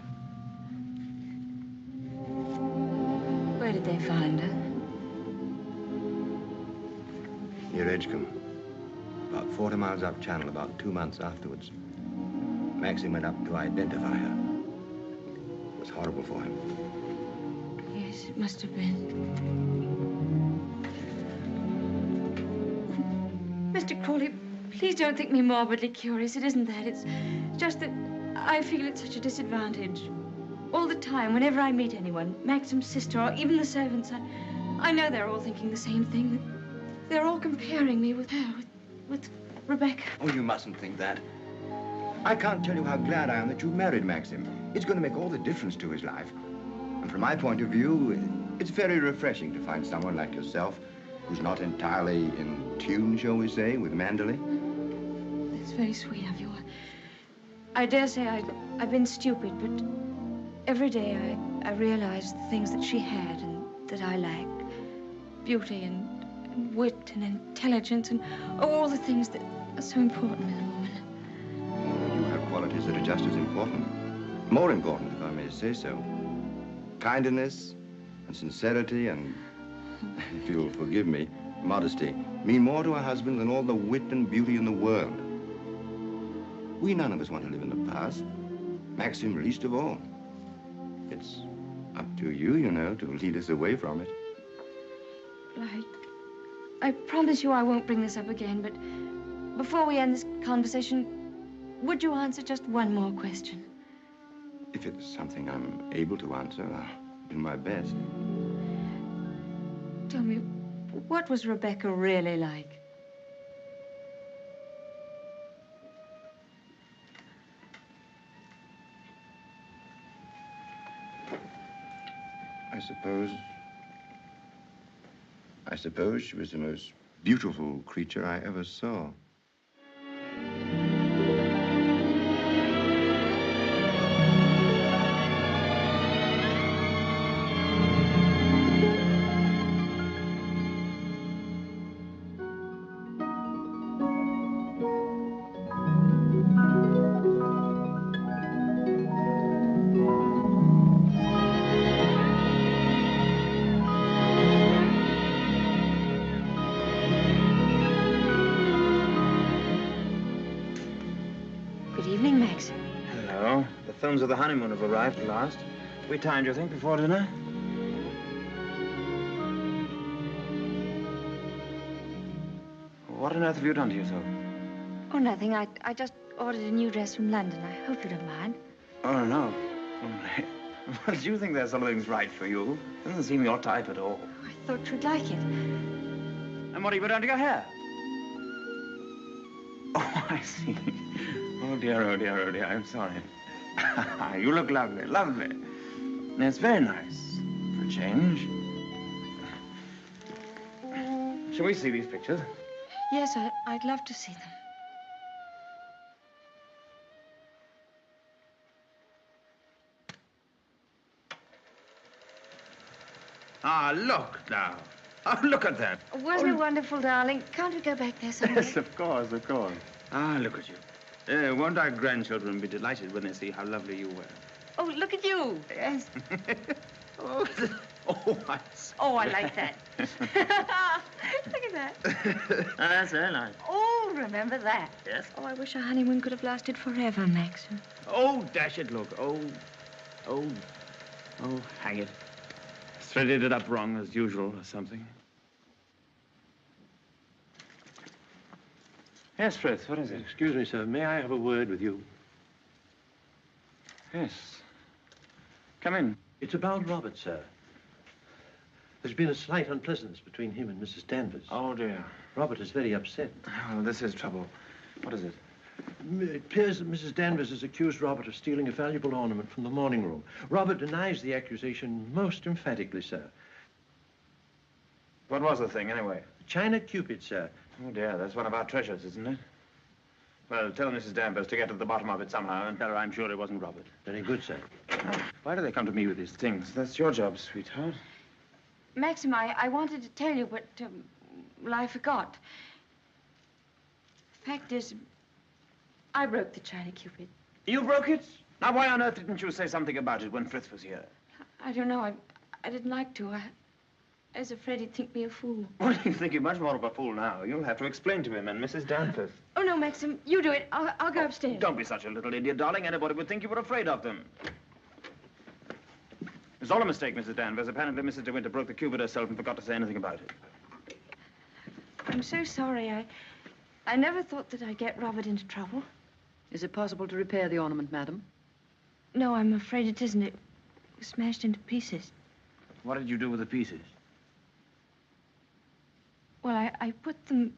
Where did they find her? Near Edgecombe. About 40 miles up channel, about 2 months afterwards. Maxim went up to identify her. It was horrible for him. Yes, it must have been. Mr. Crawley, please don't think me morbidly curious. It isn't that. It's just that I feel at such a disadvantage. All the time, whenever I meet anyone, Maxim's sister or even the servants, I know they're all thinking the same thing. They're all comparing me with her, with Rebecca. Oh, you mustn't think that. I can't tell you how glad I am that you married Maxim. It's going to make all the difference to his life. And from my point of view, it's very refreshing to find someone like yourself who's not entirely in tune, shall we say, with Manderley. That's very sweet of you. I dare say I've been stupid, but every day I realize the things that she had and that I lack. Beauty and wit and intelligence and all the things that are so important in a woman. You have qualities that are just as important. More important, if I may say so. Kindness and sincerity and, if you'll forgive me, modesty mean more to a husband than all the wit and beauty in the world. We none of us want to live in the past. Maxim least of all. It's up to you, you know, to lead us away from it. I promise you I won't bring this up again, but before we end this conversation, would you answer just one more question? If it's something I'm able to answer, I'll do my best. Tell me, what was Rebecca really like? I suppose she was the most beautiful creature I ever saw. Films of the honeymoon have arrived at last. We timed, you think, before dinner? What on earth have you done to yourself? Oh, nothing. I just ordered a new dress from London. I hope you don't mind. Oh, no. Well, do you think there's something's right for you? Doesn't seem your type at all. I thought you'd like it. And what have you done to your hair? Oh, I see. Oh, dear, oh, dear, oh, dear. I'm sorry. You look lovely, lovely. It's very nice for a change. Shall we see these pictures? Yes, I'd love to see them. Ah, look now. Oh, look at that. Wasn't it wonderful, darling? Can't we go back there someday? Yes, of course, of course. Ah, look at you. Won't our grandchildren be delighted when they see how lovely you were? Oh, look at you. Yes. I Oh, I like that. Look at that. That's very nice. Oh, remember that. Yes? Oh, I wish our honeymoon could have lasted forever, Maxim. Oh, dash it, look. Oh, hang it. Threaded it up wrong as usual or something. Yes, Frith, what is it? Excuse me, sir. May I have a word with you? Yes. Come in. It's about Robert, sir. There's been a slight unpleasantness between him and Mrs. Danvers. Oh, dear. Robert is very upset. Oh, this is trouble. What is it? It appears that Mrs. Danvers has accused Robert of stealing a valuable ornament from the morning room. Robert denies the accusation most emphatically, sir. What was the thing, anyway? China Cupid, sir. Oh, dear, that's one of our treasures, isn't it? Well, tell Mrs. Danvers to get to the bottom of it somehow and tell her I'm sure it wasn't Robert. Very good, sir. Why do they come to me with these things? That's your job, sweetheart. Maxim, I wanted to tell you, but, well, I forgot. The fact is, I broke the China Cupid. You broke it? Now, why on earth didn't you say something about it when Frith was here? I don't know. I didn't like to. I was afraid he'd think me a fool. Well, you think you're much more of a fool now. You'll have to explain to him and Mrs. Danvers. Oh, no, Maxim, you do it. I'll go upstairs. Don't be such a little idiot, darling. Anybody would think you were afraid of them. It's all a mistake, Mrs. Danvers. Apparently, Mrs. De Winter broke the cupid herself and forgot to say anything about it. I'm so sorry. I never thought that I'd get Robert into trouble. Is it possible to repair the ornament, madam? No, I'm afraid it isn't. It was smashed into pieces. What did you do with the pieces? Well, I put them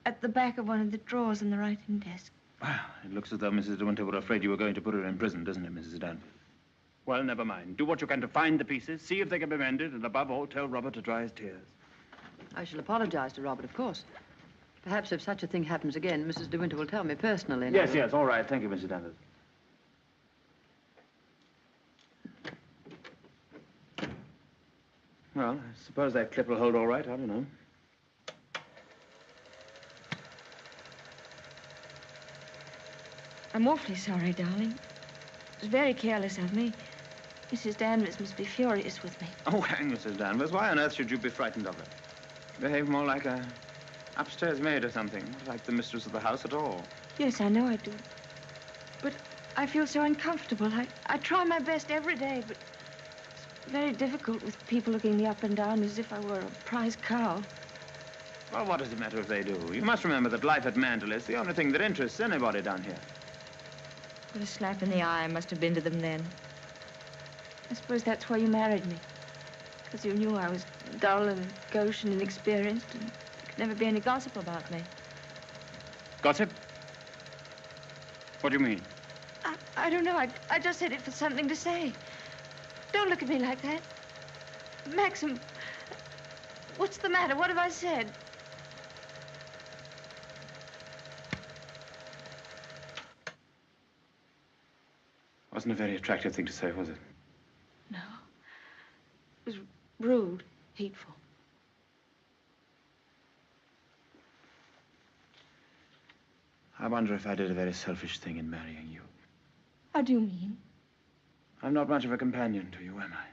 at the back of one of the drawers in the writing desk. Well, it looks as though Mrs. De Winter were afraid you were going to put her in prison, doesn't it, Mrs. Danvers? Well, never mind. Do what you can to find the pieces, see if they can be mended, and above all, tell Robert to dry his tears. I shall apologize to Robert, of course. Perhaps if such a thing happens again, Mrs. De Winter will tell me personally. Yes, all right. Thank you, Mrs. Danvers. Well, I suppose that clip will hold all right. I don't know. I'm awfully sorry, darling. It was very careless of me. Mrs. Danvers must be furious with me. Oh, hang Mrs. Danvers. Why on earth should you be frightened of her? Behave more like a upstairs maid or something. Not like the mistress of the house at all. Yes, I know I do. But I feel so uncomfortable. I try my best every day, but it's very difficult with people looking me up and down as if I were a prize cow. Well, what does it matter if they do? You must remember that life at Mandel is the only thing that interests anybody down here. What a slap in the eye I must have been to them then. I suppose that's why you married me. Because you knew I was dull and gauche and inexperienced, and there could never be any gossip about me. Gossip? What do you mean? I don't know. I just said it for something to say. Don't look at me like that. Maxim, what's the matter? What have I said? Wasn't a very attractive thing to say, was it? No. It was rude, hateful. I wonder if I did a very selfish thing in marrying you. How do you mean? I'm not much of a companion to you, am I?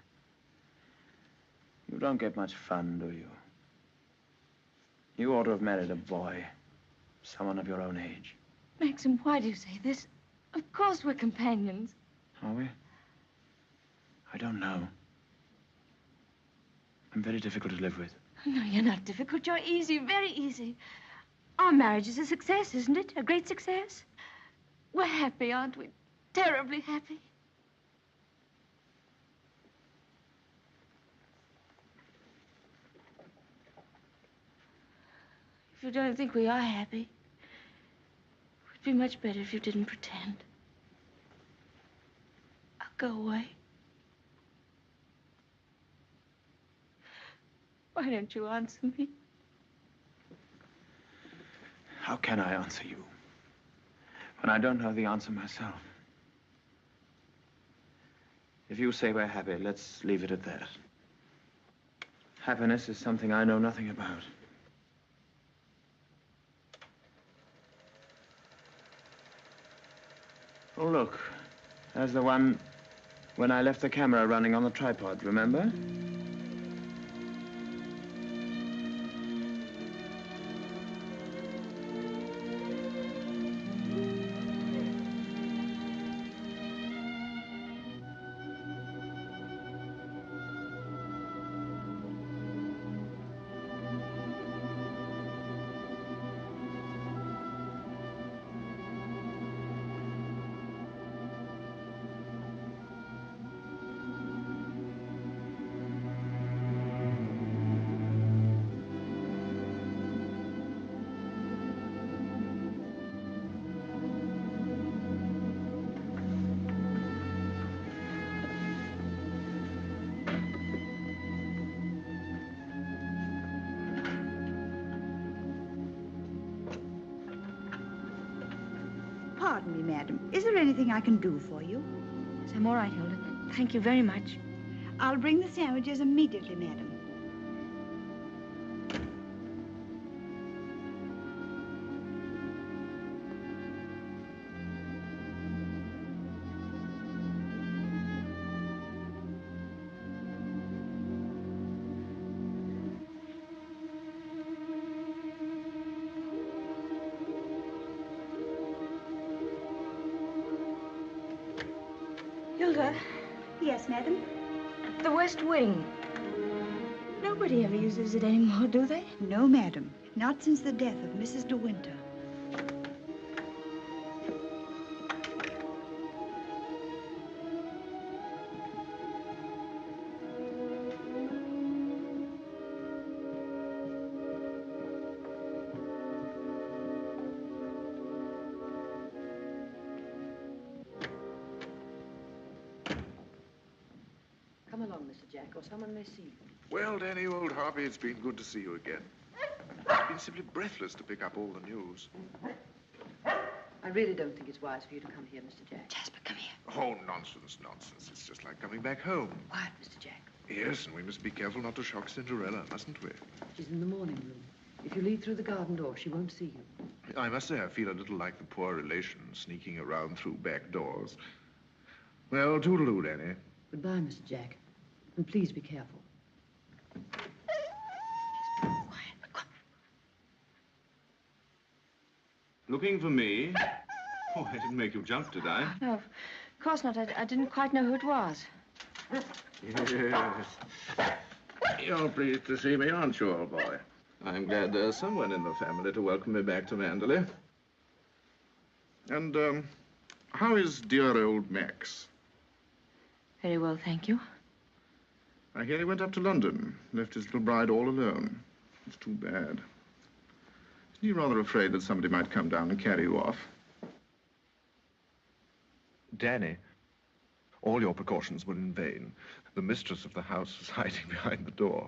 You don't get much fun, do you? You ought to have married a boy. Someone of your own age. Maxim, why do you say this? Of course we're companions. Are we? I don't know. I'm very difficult to live with. No, you're not difficult. You're easy, very easy. Our marriage is a success, isn't it? A great success? We're happy, aren't we? Terribly happy. If you don't think we are happy, it would be much better if you didn't pretend. I'll go away. Why don't you answer me? How can I answer you when I don't know the answer myself? If you say we're happy, let's leave it at that. Happiness is something I know nothing about. Oh, look. There's the one when I left the camera running on the tripod, remember? Pardon me, madam. Is there anything I can do for you? Yes, I'm all right, Hilda. Thank you very much. I'll bring the sandwiches immediately, madam. Hilda? Yes, madam? The West Wing. Nobody ever uses it anymore, do they? No, madam. Not since the death of Mrs. De Winter. Come along, Mr. Jack, or someone may see you. Well, Danny, old Harvey, it's been good to see you again. I've been simply breathless to pick up all the news. I really don't think it's wise for you to come here, Mr. Jack. Jasper, come here. Oh, nonsense, nonsense. It's just like coming back home. Quiet, Mr. Jack. Yes, and we must be careful not to shock Cinderella, mustn't we? She's in the morning room. If you leave through the garden door, she won't see you. I must say I feel a little like the poor relation sneaking around through back doors. Well, toodaloo, Danny. Goodbye, Mr. Jack. And please be careful. Looking for me? Oh, I didn't make you jump, did I? No, of course not. I didn't quite know who it was. Yes. You're pleased to see me, aren't you, old boy? I'm glad there's someone in the family to welcome me back to Manderley. And, how is dear old Max? Very well, thank you. I hear he went up to London, left his little bride all alone. It's too bad. Isn't he rather afraid that somebody might come down and carry you off? Danny, all your precautions were in vain. The mistress of the house was hiding behind the door.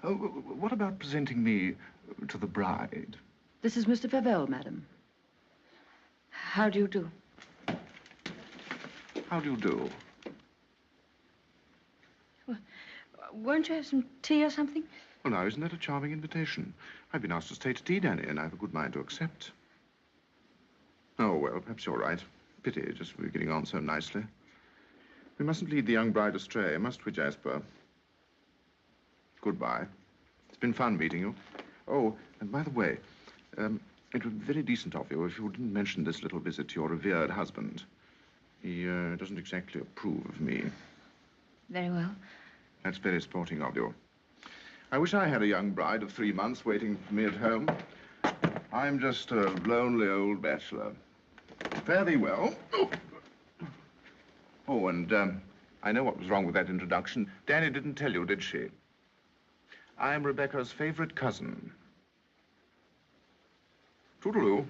Oh, what about presenting me to the bride? This is Mr. Favell, madam. How do you do? How do you do? Well, won't you have some tea or something? Well, now, isn't that a charming invitation? I've been asked to stay to tea, Danny, and I have a good mind to accept. Oh, well, perhaps you're right. Pity, just we're getting on so nicely. We mustn't lead the young bride astray, must we, Jasper? Goodbye. It's been fun meeting you. Oh, and by the way, it would be very decent of you if you didn't mention this little visit to your revered husband. He doesn't exactly approve of me. Very well. That's very sporting of you. I wish I had a young bride of 3 months waiting for me at home. I'm just a lonely old bachelor. Fare thee well. Oh, and I know what was wrong with that introduction. Danny didn't tell you, did she? I am Rebecca's favorite cousin. Toodaloo.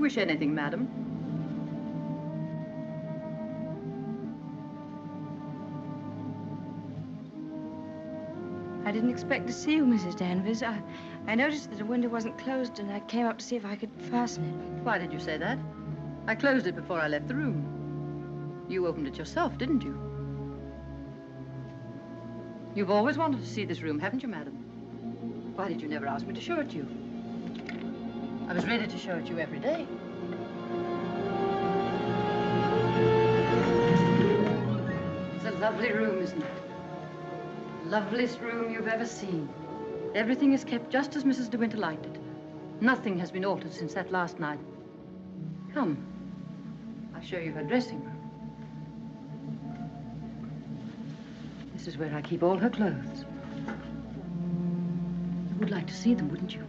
wish anything, madam? I didn't expect to see you, Mrs. Danvers. I noticed that the window wasn't closed, and I came up to see if I could fasten it. Why did you say that? I closed it before I left the room. You opened it yourself, didn't you? You've always wanted to see this room, haven't you, madam? Why did you never ask me to show it to you? I was ready to show it to you every day. It's a lovely room, isn't it? Loveliest room you've ever seen. Everything is kept just as Mrs. De Winter liked it. Nothing has been altered since that last night. Come, I'll show you her dressing room. This is where I keep all her clothes. You would like to see them, wouldn't you?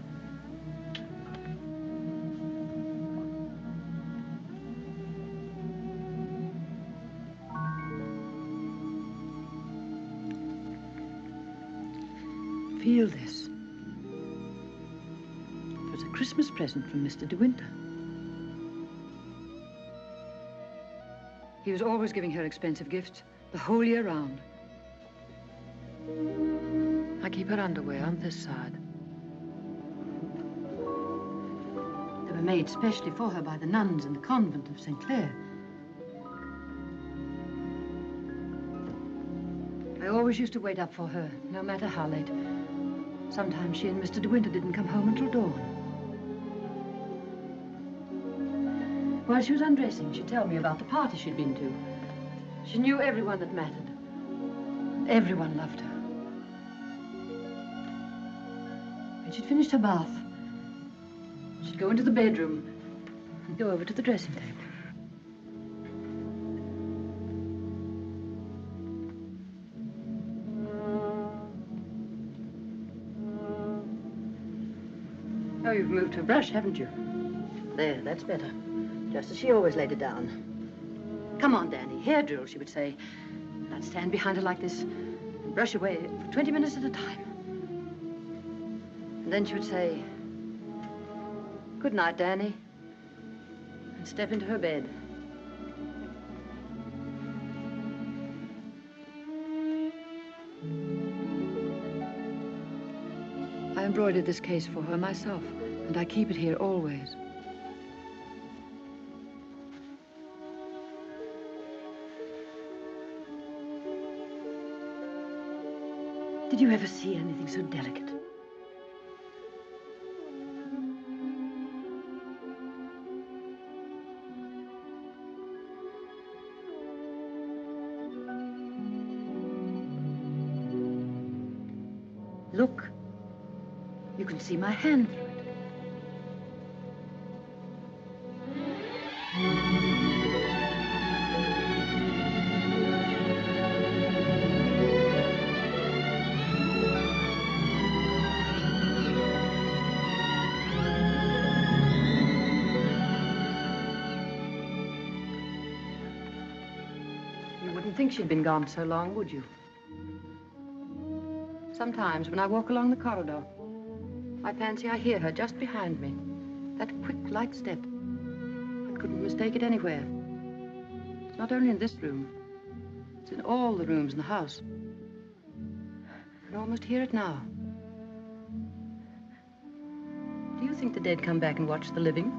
Feel this. It was a Christmas present from Mr. De Winter. He was always giving her expensive gifts the whole year round. I keep her underwear on this side. They were made specially for her by the nuns in the convent of St. Clair. I always used to wait up for her, no matter how late. Sometimes she and Mr. De Winter didn't come home until dawn. While she was undressing, she'd tell me about the party she'd been to. She knew everyone that mattered. Everyone loved her. When she'd finished her bath, she'd go into the bedroom and go over to the dressing table. Oh, you've moved her brush, haven't you? There, that's better. Just as she always laid it down. Come on, Danny. Hair drill, she would say. And I'd stand behind her like this and brush away for 20 minutes at a time. And then she would say, "Good night, Danny," and step into her bed. I embroidered this case for her myself, and I keep it here always. Did you ever see anything so delicate? Look. You can see my hand through it. You wouldn't think she'd been gone so long, would you? Sometimes when I walk along the corridor, I fancy I hear her just behind me. That quick, light step. I couldn't mistake it anywhere. It's not only in this room. It's in all the rooms in the house. I can almost hear it now. Do you think the dead come back and watch the living?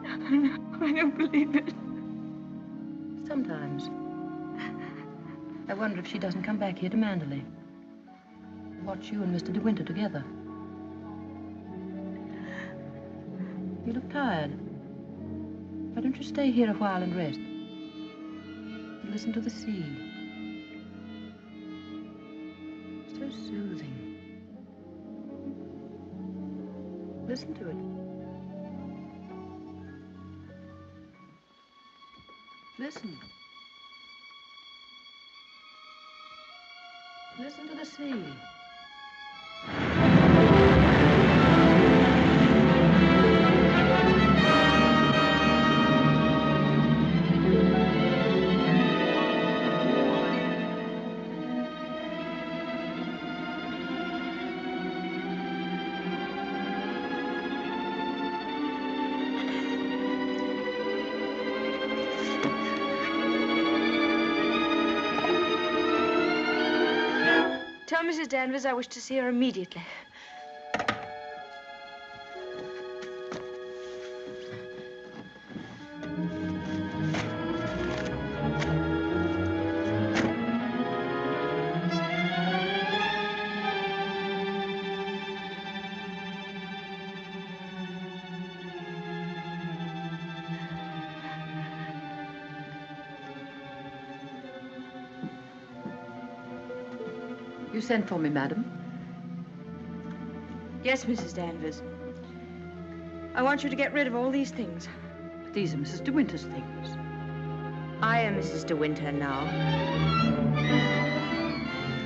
I don't believe it. Sometimes. I wonder if she doesn't come back here to Manderley. Watch you and Mr. De Winter together. You look tired. Why don't you stay here a while and rest? And listen to the sea. So soothing. Listen to it. Listen. Listen to the sea. Tell Mrs. Danvers I wish to see her immediately. You sent for me, madam? Yes, Mrs. Danvers. I want you to get rid of all these things. But these are Mrs. De Winter's things. I am Mrs. De Winter now.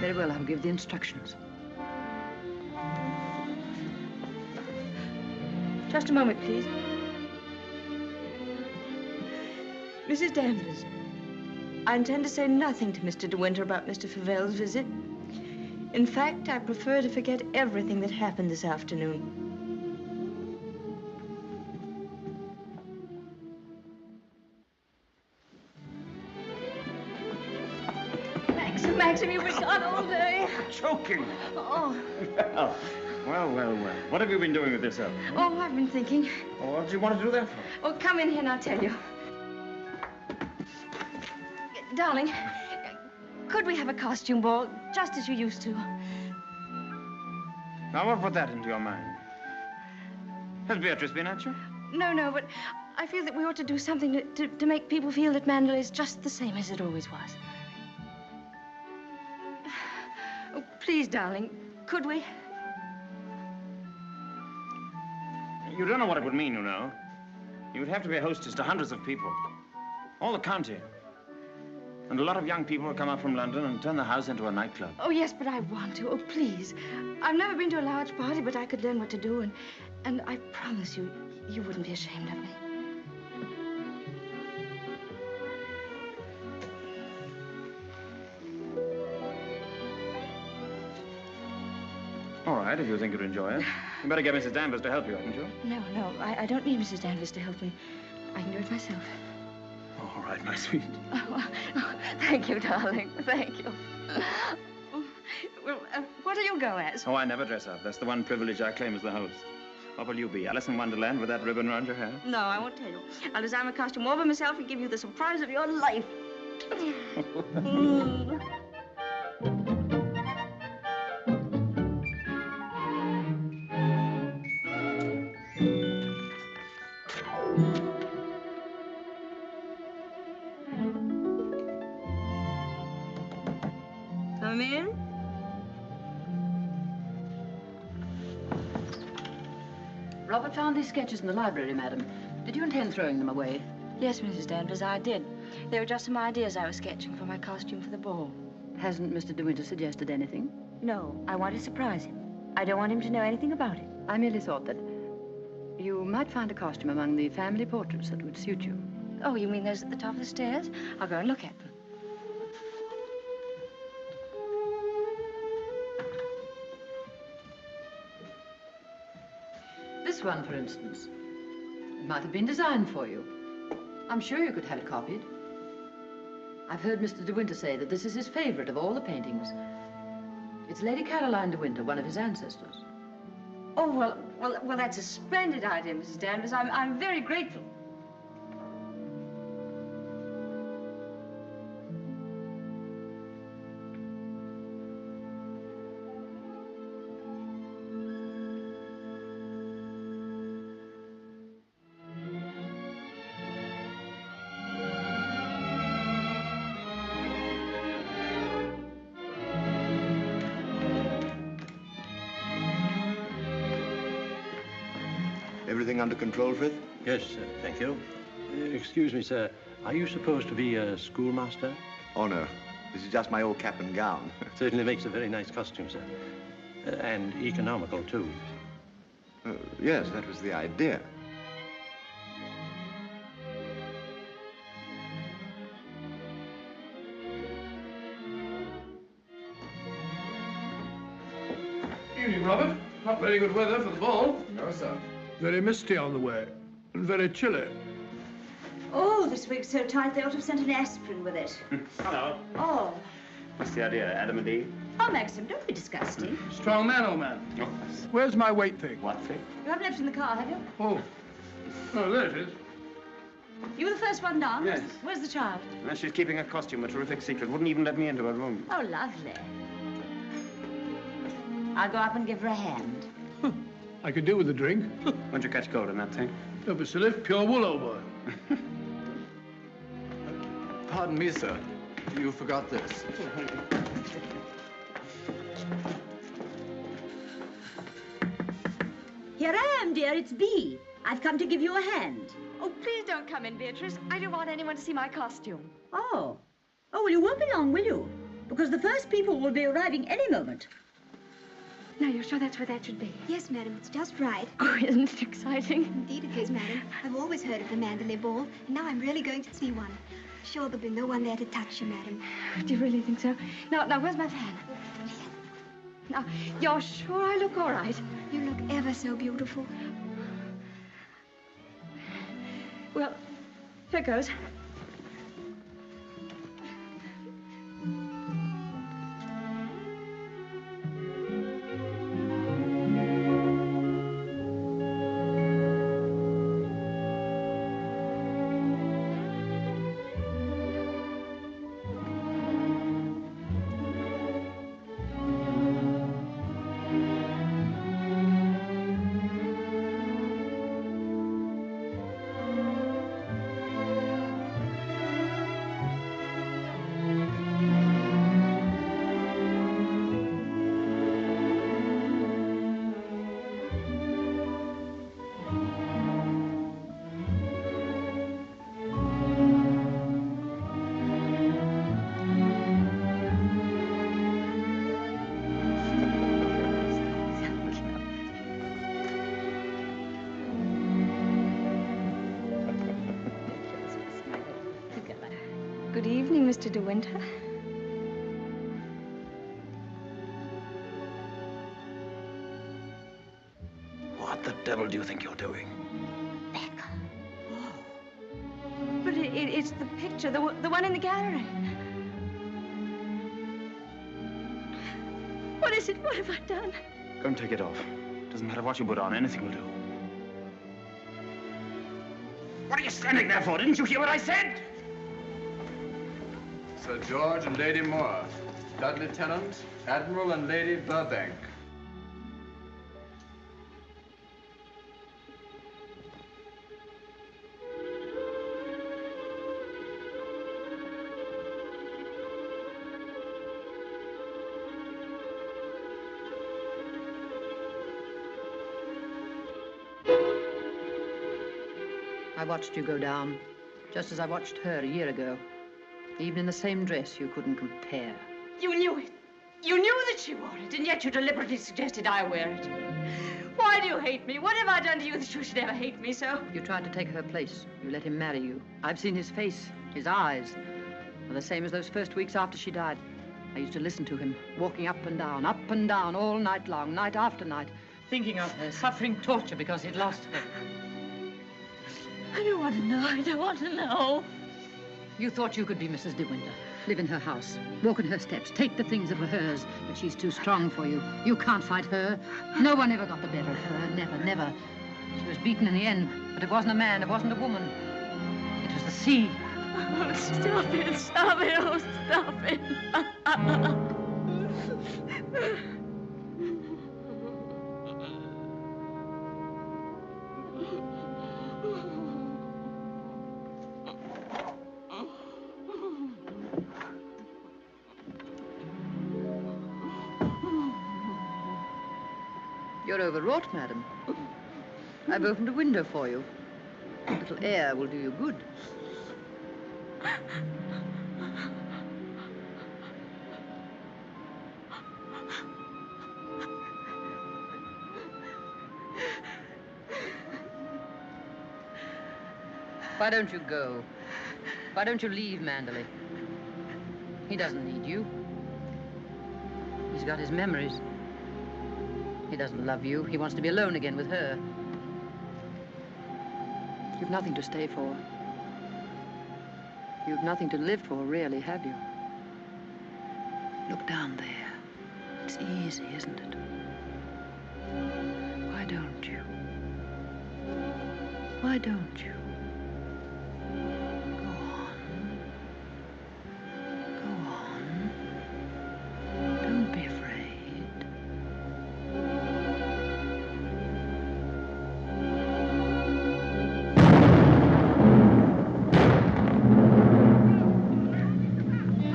Very well, I'll give the instructions. Just a moment, please. Mrs. Danvers, I intend to say nothing to Mr. De Winter about Mr. Favel's visit. In fact, I prefer to forget everything that happened this afternoon. Maxim, you've been gone all day. Choking. Oh. Well. What have you been doing with yourself? Oh, I've been thinking. Oh, what do you want to do that for? Oh, come in here and I'll tell you. Darling, could we have a costume ball, just as you used to? Now, what put that into your mind? Has Beatrice been at you? No, but I feel that we ought to do something to make people feel that Mandalay is just the same as it always was. Oh, please, darling, could we? You don't know what it would mean, you know. You would have to be a hostess to hundreds of people. All the county. And a lot of young people will come up from London and turn the house into a nightclub. Oh, yes, but I want to. Oh, please. I've never been to a large party, but I could learn what to do, and I promise you, you wouldn't be ashamed of me. All right, if you think you'd enjoy it. You better get Mrs. Danvers to help you, hadn't you? No, I don't need Mrs. Danvers to help me. I can do it myself. All right, my sweet. Oh, thank you, darling. Thank you. Well, what'll you go as? Oh, I never dress up. That's the one privilege I claim as the host. What will you be, Alice in Wonderland with that ribbon around your hair? No, I won't tell you. I'll design a costume all by myself and give you the surprise of your life. Come in. Robert found these sketches in the library, madam. Did you intend throwing them away? Yes, Mrs. Danvers, I did. They were just some ideas I was sketching for my costume for the ball. Hasn't Mr. De Winter suggested anything? No, I want to surprise him. I don't want him to know anything about it. I merely thought that you might find a costume among the family portraits that would suit you. Oh, you mean those at the top of the stairs? I'll go and look at them. This one, for instance. It might have been designed for you. I'm sure you could have it copied. I've heard Mr. De Winter say that this is his favorite of all the paintings. It's Lady Caroline De Winter, one of his ancestors. Oh, well, that's a splendid idea, Mrs. Danvers. I'm very grateful. Everything under control, Frith? Yes, thank you. Excuse me, sir. Are you supposed to be a schoolmaster? Oh, no. This is just my old cap and gown. Certainly makes a very nice costume, sir. And economical, too. Yes, that was the idea. Evening, Robert. Not very good weather for the ball. No, sir. Very misty on the way, and very chilly. Oh, this wig's so tight they ought to have sent an aspirin with it. Hello. Oh. What's the idea, Adam and Eve? Oh, Maxim, don't be disgusting. Strong man, old man. Oh. Where's my weight thing? What thing? You haven't left it in the car, have you? Oh. Oh, there it is. You were the first one down? Yes. Where's the child? Well, she's keeping her costume a terrific secret. Wouldn't even let me into her room. Oh, lovely. I'll go up and give her a hand. I could do with a drink. When'd you catch cold in that thing? Don't be silly. Pure wool, old boy. Pardon me, sir. You forgot this. Here I am, dear. It's Bee. I've come to give you a hand. Oh, please don't come in, Beatrice. I don't want anyone to see my costume. Oh. Oh, well, you won't be long, will you? Because the first people will be arriving any moment. Now, you're sure that's where that should be? Yes, madam, it's just right. Oh, isn't it exciting? Indeed it is, madam. I've always heard of the Mandalay Ball, and now I'm really going to see one. Sure, there'll be no one there to touch you, madam. Do you really think so? Now, where's my fan? Now, you're sure I look all right? You look ever so beautiful. Well, here goes. Good evening, Mr. De Winter. What the devil do you think you're doing? But it's the picture, the one in the gallery. What is it? What have I done? Go and take it off. Doesn't matter what you put on, anything will do. What are you standing there for? Didn't you hear what I said? Sir George and Lady Moore, Dudley Tennant, Admiral and Lady Burbank. I watched you go down, just as I watched her a year ago. Even in the same dress, you couldn't compare. You knew it. You knew that she wore it, and yet you deliberately suggested I wear it. Why do you hate me? What have I done to you that you should ever hate me so? You tried to take her place. You let him marry you. I've seen his face, his eyes. Were the same as those first weeks after she died. I used to listen to him, walking up and down, all night long, night after night, thinking of her, suffering torture because he'd lost her. I don't want to know. I don't want to know. You thought you could be Mrs. De Winter, live in her house, walk in her steps, take the things that were hers, but she's too strong for you. You can't fight her. No one ever got the better of her, never, never. She was beaten in the end, but it wasn't a man, it wasn't a woman. It was the sea. Oh, stop it, stop it, oh, stop it. You're overwrought, madam. I've opened a window for you. A little air will do you good. Why don't you go? Why don't you leave Mandalay? He doesn't need you. He's got his memories. He doesn't love you. He wants to be alone again with her. You've nothing to stay for. You've nothing to live for, really, have you? Look down there. It's easy, isn't it? Why don't you? Why don't you? Go on. Go on. Don't be afraid.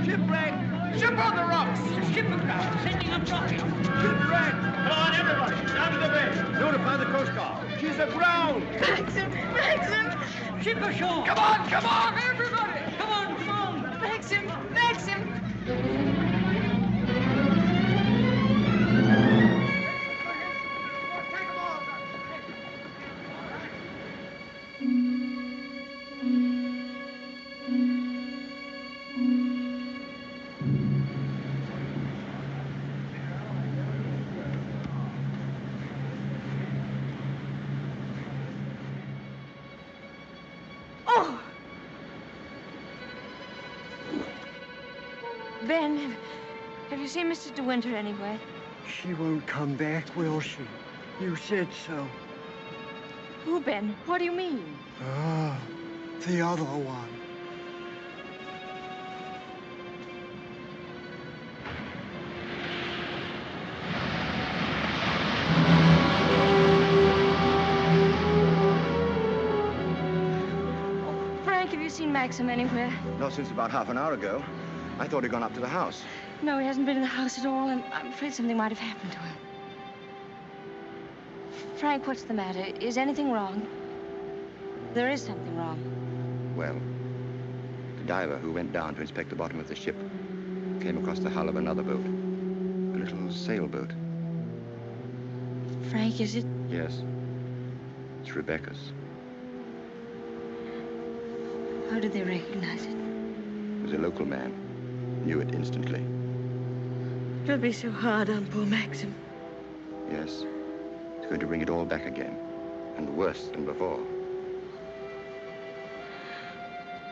Shipwreck! Ship on the rocks! Ship aground! Sending up shocking! Shipwreck! Come on, everybody! Down to the bay! Notify the Coast Guard! She's aground! Maxim! Maxim! Ship ashore! Come on, everybody! Come on! Maxim! Maxim! Oh! Ben, have you seen Mr. De Winter anywhere? She won't come back, will she? You said so. Who, Ben? What do you mean? Ah, the other one. Frank, have you seen Maxim anywhere? Not since about half an hour ago. I thought he'd gone up to the house. No, he hasn't been in the house at all, and I'm afraid something might have happened to him. Frank, what's the matter? Is anything wrong? There is something wrong. Well, the diver who went down to inspect the bottom of the ship came across the hull of another boat. A little sailboat. Frank, is it? Yes. It's Rebecca's. How did they recognize it? It was a local man. Knew it instantly. It'll be so hard on poor Maxim. Yes. It's going to bring it all back again. And worse than before.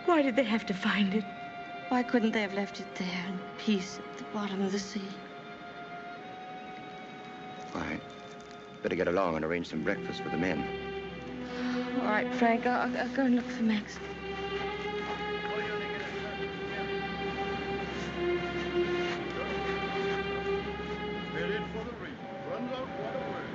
Why did they have to find it? Why couldn't they have left it there in peace at the bottom of the sea? Why, better get along and arrange some breakfast for the men. All right, Frank, I'll go and look for Maxim. Headed for the reef. Runs out quite a way.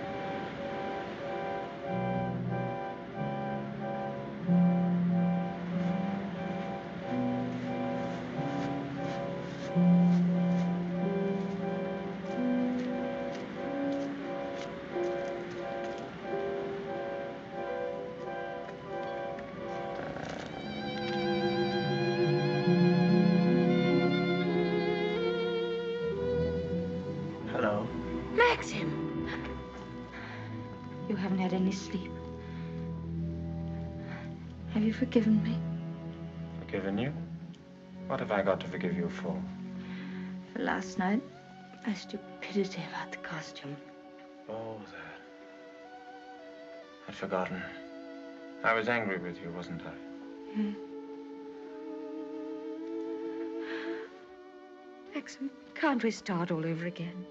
Hello. Maxim! You haven't had any sleep. Have you forgiven me? Forgiven you? What have I got to forgive you for? For last night, my stupidity about the costume. Oh, that. I'd forgotten. I was angry with you, wasn't I? Hmm. Maxim, can't we start all over again?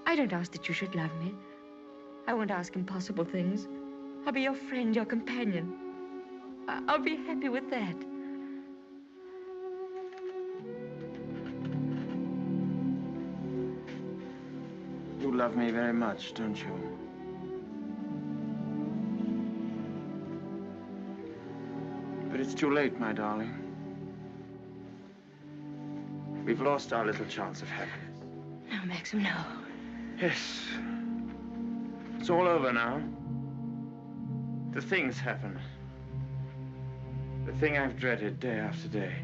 I don't ask that you should love me. I won't ask impossible things. I'll be your friend, your companion. I'll be happy with that. You love me very much, don't you? But it's too late, my darling. We've lost our little chance of happiness. No, Maxim, no. Yes. It's all over now. The thing's happened. The thing I've dreaded day after day.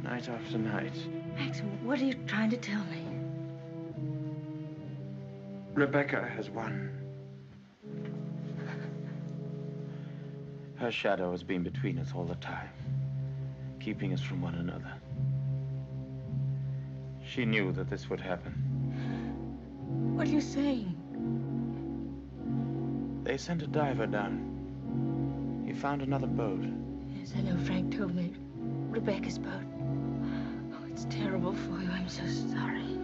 Night after night. Maxim, what are you trying to tell me? Rebecca has won. Her shadow has been between us all the time, keeping us from one another. She knew that this would happen. What are you saying? They sent a diver down. He found another boat. Yes, I know. Frank told me. Rebecca's boat. Oh, it's terrible for you. I'm so sorry.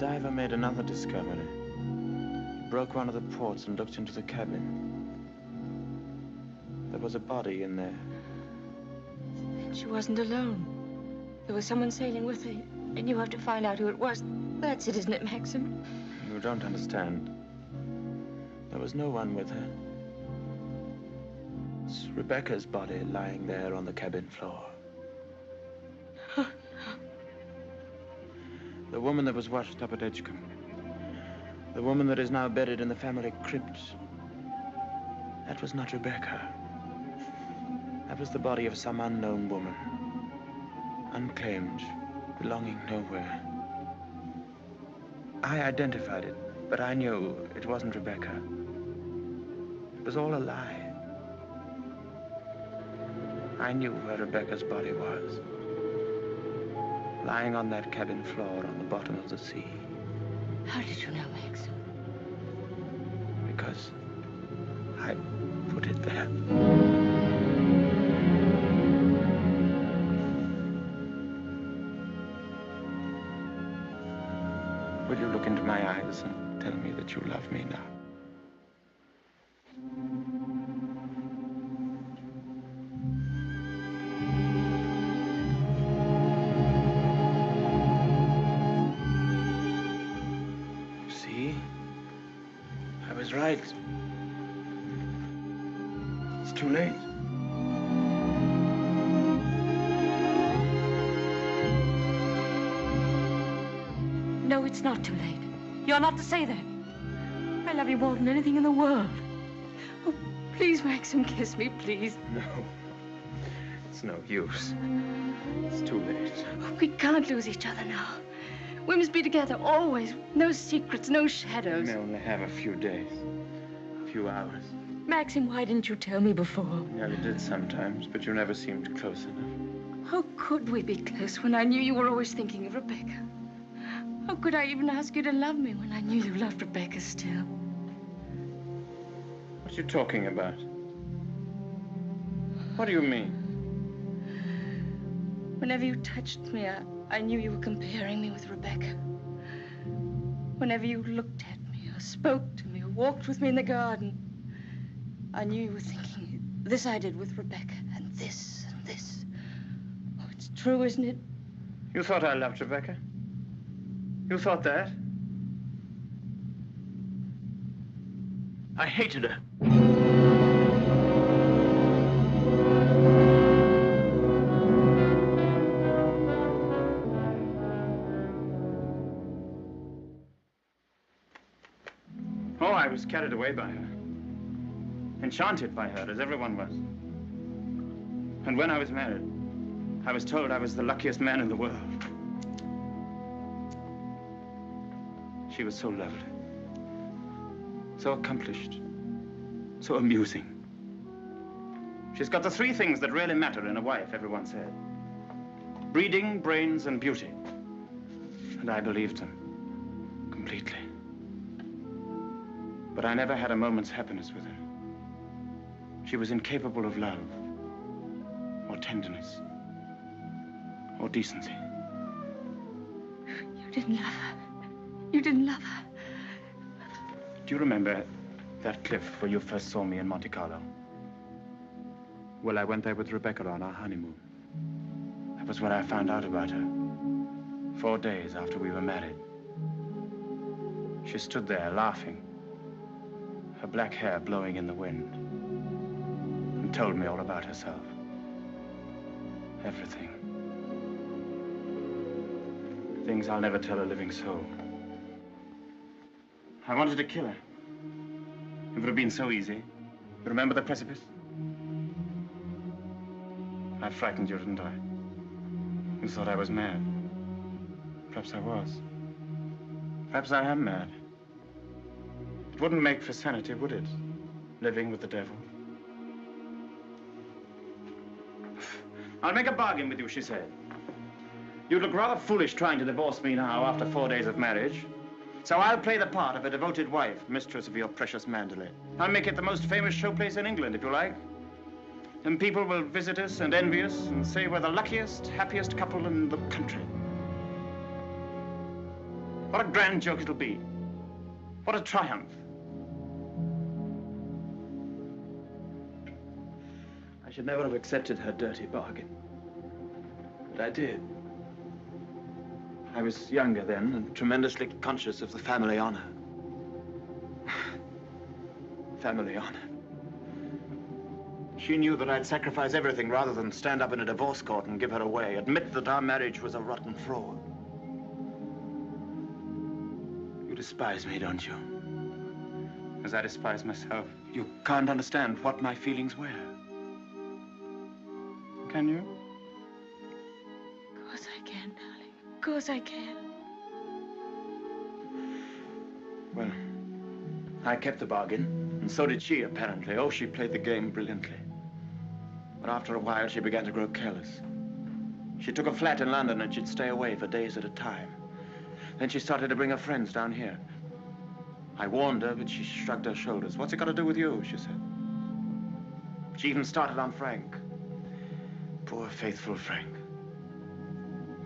diver made another discovery. He broke one of the ports and looked into the cabin. There was a body in there. She wasn't alone. There was someone sailing with her, and you have to find out who it was. That's it, isn't it, Maxim? You don't understand. There was no one with her. It's Rebecca's body lying there on the cabin floor. The woman that was washed up at Edgecombe. The woman that is now buried in the family crypt. That was not Rebecca. That was the body of some unknown woman. Unclaimed, belonging nowhere. I identified it, but I knew it wasn't Rebecca. It was all a lie. I knew where Rebecca's body was. Lying on that cabin floor on the bottom of the sea. How did you know, Max? Because I put it there. Will you look into my eyes and tell me that you love me now? See? I was right. It's too late. No, it's not too late. You're not to say that. I love you more than anything in the world. Oh, please, Maxim, kiss me, please. No. It's no use. It's too late. Oh, we can't lose each other now. We must be together always. No secrets, no shadows. We may only have a few days. A few hours. Maxim, why didn't you tell me before? Yeah, you did sometimes, but you never seemed close enough. How could we be close when I knew you were always thinking of Rebecca? How could I even ask you to love me when I knew you loved Rebecca still? What are you talking about? What do you mean? Whenever you touched me, I knew you were comparing me with Rebecca. Whenever you looked at me, or spoke to me, or walked with me in the garden, I knew you were thinking, this I did with Rebecca, and this, and this. Oh, it's true, isn't it? You thought I loved Rebecca? You thought that? I hated her. Oh, I was carried away by her. Enchanted by her, as everyone was. And when I was married, I was told I was the luckiest man in the world. She was so lovely, so accomplished, so amusing. She's got the three things that really matter in a wife, everyone said. Breeding, brains, and beauty. And I believed them completely. But I never had a moment's happiness with her. She was incapable of love, or tenderness, or decency. You didn't love her. You didn't love her. Do you remember that cliff where you first saw me in Monte Carlo? Well, I went there with Rebecca on our honeymoon. That was when I found out about her. 4 days after we were married. She stood there laughing, her black hair blowing in the wind, and told me all about herself. Everything. Things I'll never tell a living soul. I wanted to kill her. It would have been so easy. You remember the precipice? I frightened you, didn't I? You thought I was mad. Perhaps I was. Perhaps I am mad. It wouldn't make for sanity, would it? Living with the devil. I'll make a bargain with you, she said. You look rather foolish trying to divorce me now after 4 days of marriage. So I'll play the part of a devoted wife, mistress of your precious Mandalay. I'll make it the most famous showplace in England, if you like. And people will visit us and envy us and say we're the luckiest, happiest couple in the country. What a grand joke it'll be. What a triumph. I should never have accepted her dirty bargain. But I did. I was younger then and tremendously conscious of the family honor. Family honor. She knew that I'd sacrifice everything rather than stand up in a divorce court and give her away, admit that our marriage was a rotten fraud. You despise me, don't you? As I despise myself. You can't understand what my feelings were. Can you? Of course I can, darling. Of course I can. Well, I kept the bargain, and so did she, apparently. Oh, she played the game brilliantly. But after a while, she began to grow careless. She took a flat in London, and she'd stay away for days at a time. Then she started to bring her friends down here. I warned her, but she shrugged her shoulders. What's it got to do with you, she said. She even started on Frank. Poor, faithful Frank.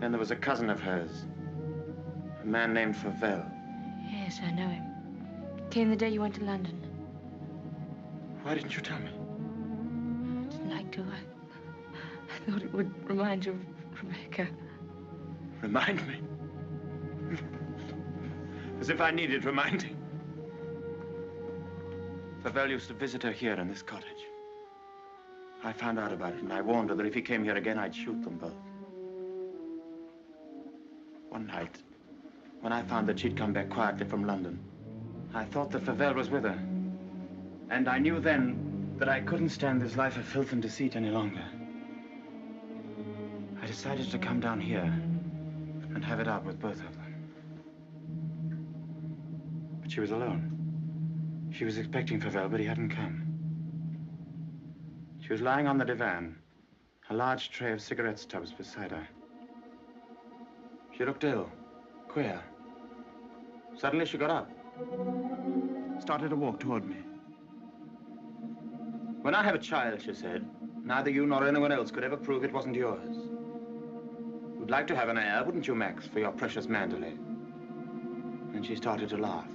Then there was a cousin of hers, a man named Favel. Yes, I know him. Came the day you went to London. Why didn't you tell me? I didn't like to. I thought it would remind you of Rebecca. Remind me? As if I needed reminding. Favel used to visit her here in this cottage. I found out about it, and I warned her that if he came here again, I'd shoot them both. One night, when I found that she'd come back quietly from London, I thought that Favel was with her. And I knew then that I couldn't stand this life of filth and deceit any longer. I decided to come down here and have it out with both of them. But she was alone. She was expecting Favel, but he hadn't come. She was lying on the divan, a large tray of cigarette stubs beside her. She looked ill, queer. Suddenly she got up, started to walk toward me. When I have a child, she said, neither you nor anyone else could ever prove it wasn't yours. You'd like to have an heir, wouldn't you, Max, for your precious Manderley? And she started to laugh.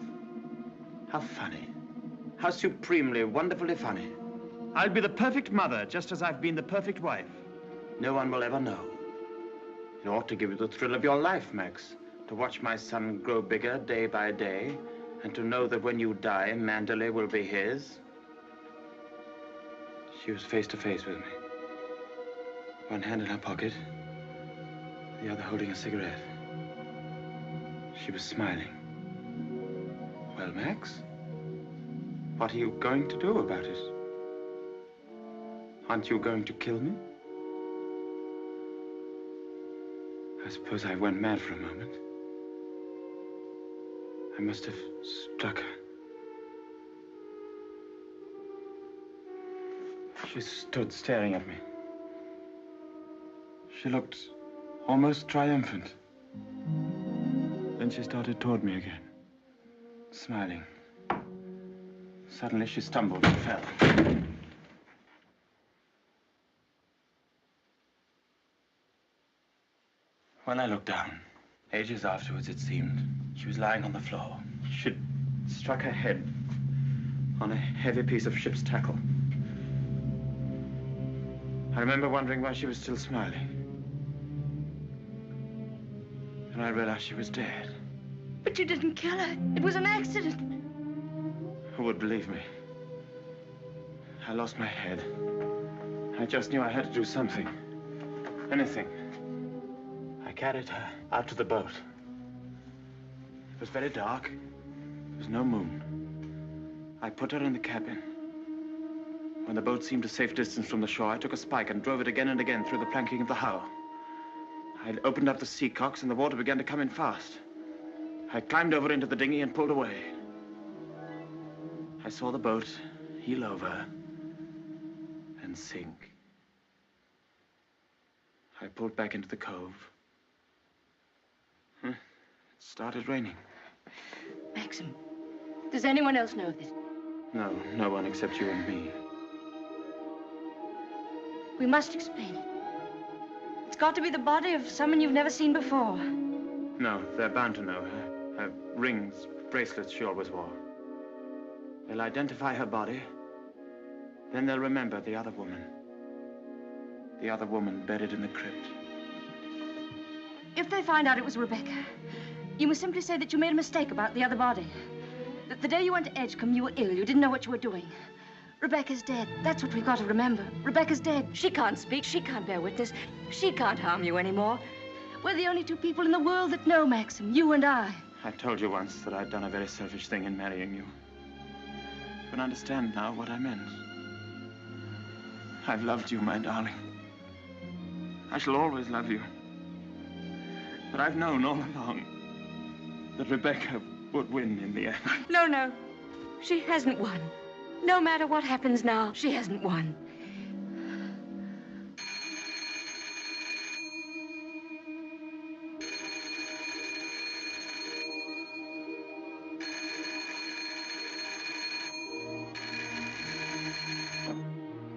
How funny. How supremely, wonderfully funny. I'll be the perfect mother, just as I've been the perfect wife. No one will ever know. It ought to give you the thrill of your life, Max, to watch my son grow bigger day by day, and to know that when you die, Manderley will be his. She was face to face with me. One hand in her pocket, the other holding a cigarette. She was smiling. Well, Max, what are you going to do about it? Aren't you going to kill me? I suppose I went mad for a moment. I must have struck her. She stood staring at me. She looked almost triumphant. Then she started toward me again, smiling. Suddenly she stumbled and fell. When I looked down, ages afterwards it seemed, she was lying on the floor. She'd struck her head on a heavy piece of ship's tackle. I remember wondering why she was still smiling. And I realized she was dead. But you didn't kill her. It was an accident. Who would believe me? I lost my head. I just knew I had to do something. Anything. I carried her out to the boat. It was very dark. There was no moon. I put her in the cabin. When the boat seemed a safe distance from the shore, I took a spike and drove it again and again through the planking of the hull. I opened up the sea cocks and the water began to come in fast. I climbed over into the dinghy and pulled away. I saw the boat heel over and sink. I pulled back into the cove. It started raining. Maxim, does anyone else know of this? No, no one except you and me. We must explain it. It's got to be the body of someone you've never seen before. No, they're bound to know. Her rings, bracelets she always wore. They'll identify her body. Then they'll remember the other woman. The other woman buried in the crypt. If they find out it was Rebecca, you must simply say that you made a mistake about the other body. That the day you went to Edgecombe, you were ill. You didn't know what you were doing. Rebecca's dead. That's what we've got to remember. Rebecca's dead. She can't speak. She can't bear witness. She can't harm you anymore. We're the only two people in the world that know, Maxim. You and I. I told you once that I'd done a very selfish thing in marrying you. You can understand now what I meant. I've loved you, my darling. I shall always love you. But I've known all along that Rebecca would win in the end. No, no. She hasn't won. No matter what happens now, she hasn't won.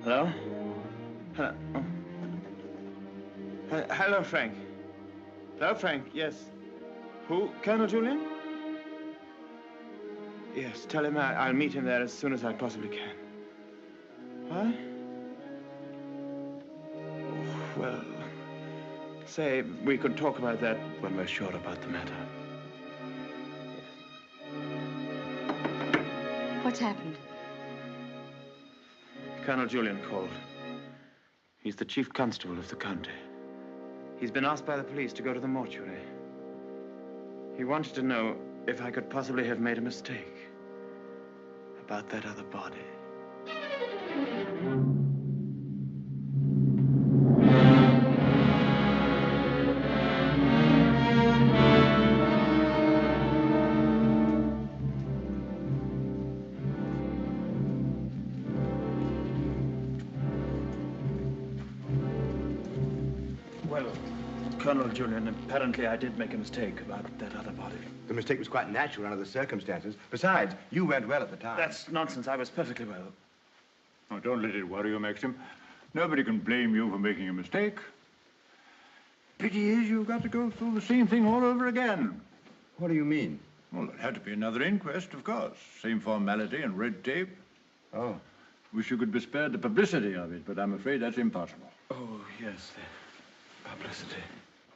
Hello? Hello? Oh. Hello, Frank. Hello, Frank. Yes. Who? Colonel Julian? Yes, tell him I'll meet him there as soon as I possibly can. What? Well, say we could talk about that when we're sure about the matter. What's happened? Colonel Julian called. He's the chief constable of the county. He's been asked by the police to go to the mortuary. He wanted to know if I could possibly have made a mistake about that other body. Well, Colonel Julian, apparently I did make a mistake about that other body. The mistake was quite natural under the circumstances. Besides, you went well at the time. That's nonsense. I was perfectly well. Oh, don't let it worry you, Maxim. Nobody can blame you for making a mistake. Pity is you've got to go through the same thing all over again. What do you mean? Well, there'll have to be another inquest, of course. Same formality and red tape. Oh. Wish you could be spared the publicity of it, but I'm afraid that's impossible. Oh, yes, the publicity.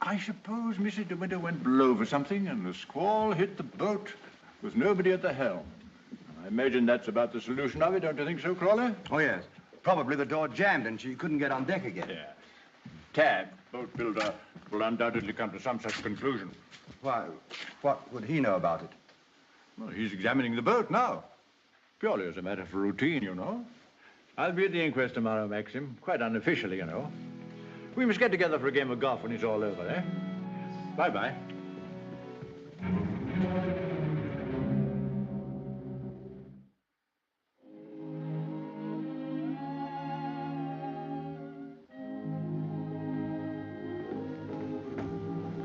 I suppose Mrs. De Winter went below for something, and the squall hit the boat with nobody at the helm. I imagine that's about the solution of it, don't you think so, Crawley? Oh, yes. Probably the door jammed and she couldn't get on deck again. Yeah. Tab, boat builder, will undoubtedly come to some such conclusion. Why, what would he know about it? Well, he's examining the boat now. Purely as a matter for routine, you know. I'll be at the inquest tomorrow, Maxim. Quite unofficially, you know. We must get together for a game of golf when it's all over, eh? Bye-bye.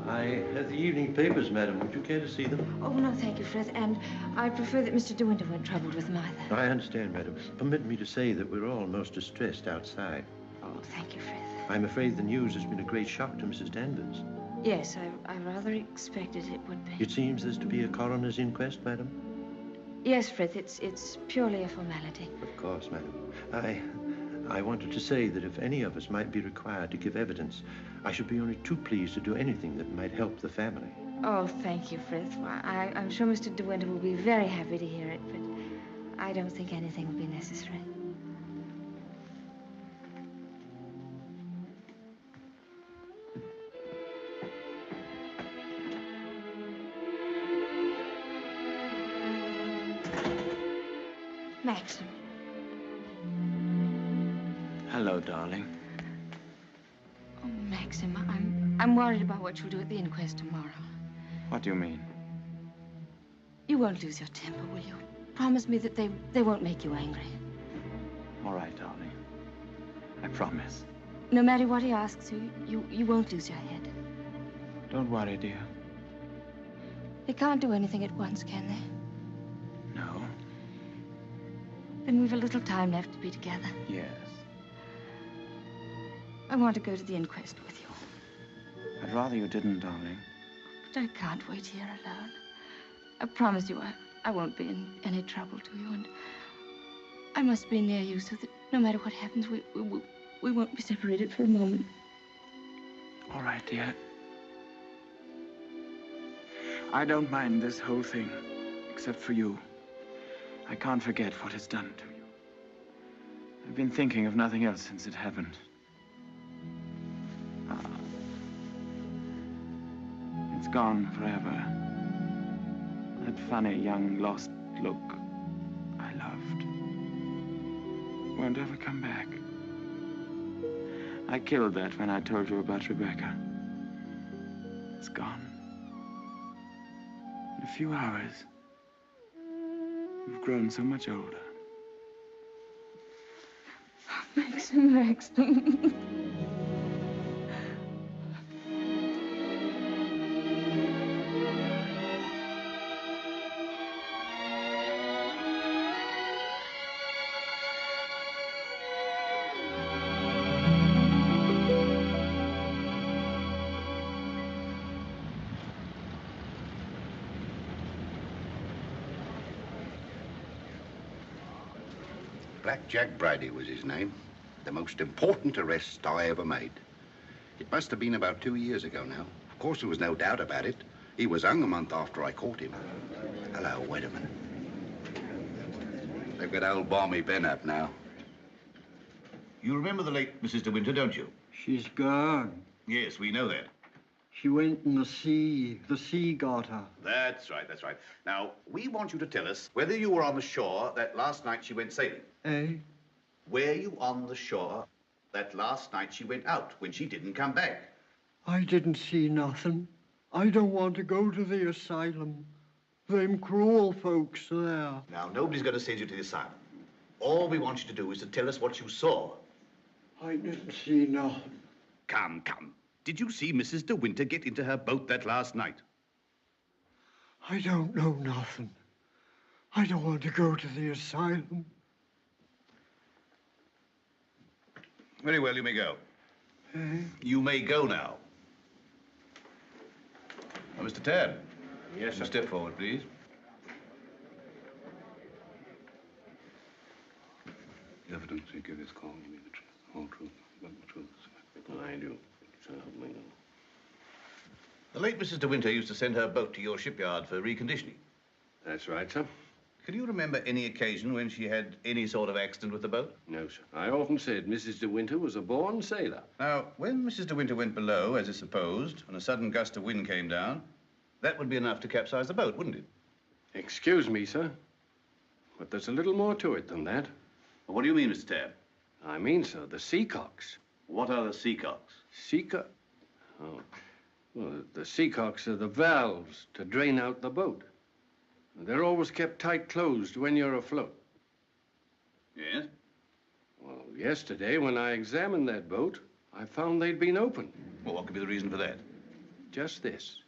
I have the evening papers, madam. Would you care to see them? Oh, no, thank you, Frith. And I prefer that Mr. De Winter weren't troubled with them either. I understand, madam. Permit me to say that we're all most distressed outside. Oh, thank you, Frith. I'm afraid the news has been a great shock to Mrs. Danvers. Yes, I rather expected it would be. It seems there's to be a coroner's inquest, madam? Yes, Frith, it's purely a formality. Of course, madam. I wanted to say that if any of us might be required to give evidence, I should be only too pleased to do anything that might help the family. Oh, thank you, Frith. Well, I'm sure Mr. De Winter will be very happy to hear it, but I don't think anything will be necessary. Maxim. Hello, darling. Oh, Maxim, I'm worried about what you'll do at the inquest tomorrow. What do you mean? You won't lose your temper, will you? Promise me that they won't make you angry. All right, darling. I promise. No matter what he asks you won't lose your head. Don't worry, dear. They can't do anything at once, can they? No. Then we've a little time left to be together. Yes. I want to go to the inquest with you. I'd rather you didn't, darling. But I can't wait here alone. I promise you I won't be in any trouble to you, and I must be near you so that no matter what happens, we won't be separated for a moment. All right, dear. I don't mind this whole thing, except for you. I can't forget what it's done to you. I've been thinking of nothing else since it happened. It's gone forever. That funny, young, lost look I loved won't ever come back. I killed that when I told you about Rebecca. It's gone. In a few hours, you've grown so much older. Maxim. Black Jack Brady was his name. The most important arrest I ever made. It must have been about 2 years ago now. Of course, there was no doubt about it. He was hung a month after I caught him. Hello, wait a minute. They've got old Balmy Ben up now. You remember the late Mrs. De Winter, don't you? She's gone. Yes, we know that. She went in the sea. The sea got her. That's right, that's right. Now, we want you to tell us whether you were on the shore that last night she went sailing. Eh? Were you on the shore that last night she went out when she didn't come back? I didn't see nothing. I don't want to go to the asylum. Them cruel folks there. Now, nobody's going to send you to the asylum. All we want you to do is to tell us what you saw. I didn't see nothing. Come, come. Did you see Mrs. De Winter get into her boat that last night? I don't know nothing. I don't want to go to the asylum. Very well, you may go. Eh? You may go now. Now, Mr. Tabb. Yes, sir. Step forward, please. The evidence you give is calling me the truth, whole truth, but the truth. I do. So help me. The late Mrs. De Winter used to send her boat to your shipyard for reconditioning. That's right, sir. Can you remember any occasion when she had any sort of accident with the boat? No, sir. I often said Mrs. De Winter was a born sailor. Now, when Mrs. De Winter went below, as is supposed, and a sudden gust of wind came down, that would be enough to capsize the boat, wouldn't it? Excuse me, sir, but there's a little more to it than that. Well, what do you mean, Mr. Tabb? I mean, sir, the seacocks. What are the seacocks? Oh, well, the seacocks are the valves to drain out the boat. They're always kept tight closed when you're afloat. Yes? Well, yesterday, when I examined that boat, I found they'd been opened. Well, what could be the reason for that? Just this.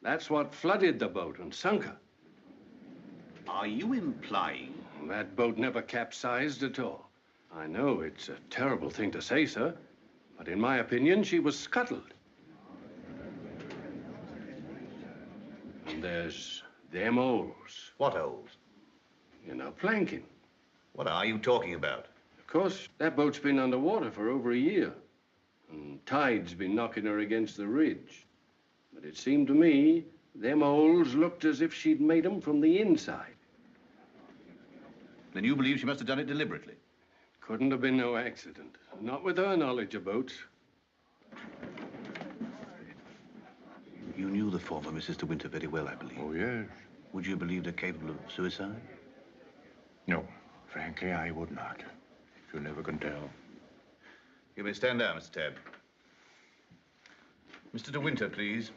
That's what flooded the boat and sunk her. Are you implying? That boat never capsized at all. I know it's a terrible thing to say, sir, but in my opinion, she was scuttled. And there's them holes. What holes? You know, planking. What are you talking about? Of course, that boat's been underwater for over a year, and tide's been knocking her against the ridge. But it seemed to me, them holes looked as if she'd made them from the inside. Then you believe she must have done it deliberately? Couldn't have been no accident. Not with her knowledge of boats. You knew the former Mrs. De Winter very well, I believe. Oh, yes. Would you believe her capable of suicide? No, frankly, I would not. You never can tell. You may stand down, Mr. Tabb. Mr. De Winter, please.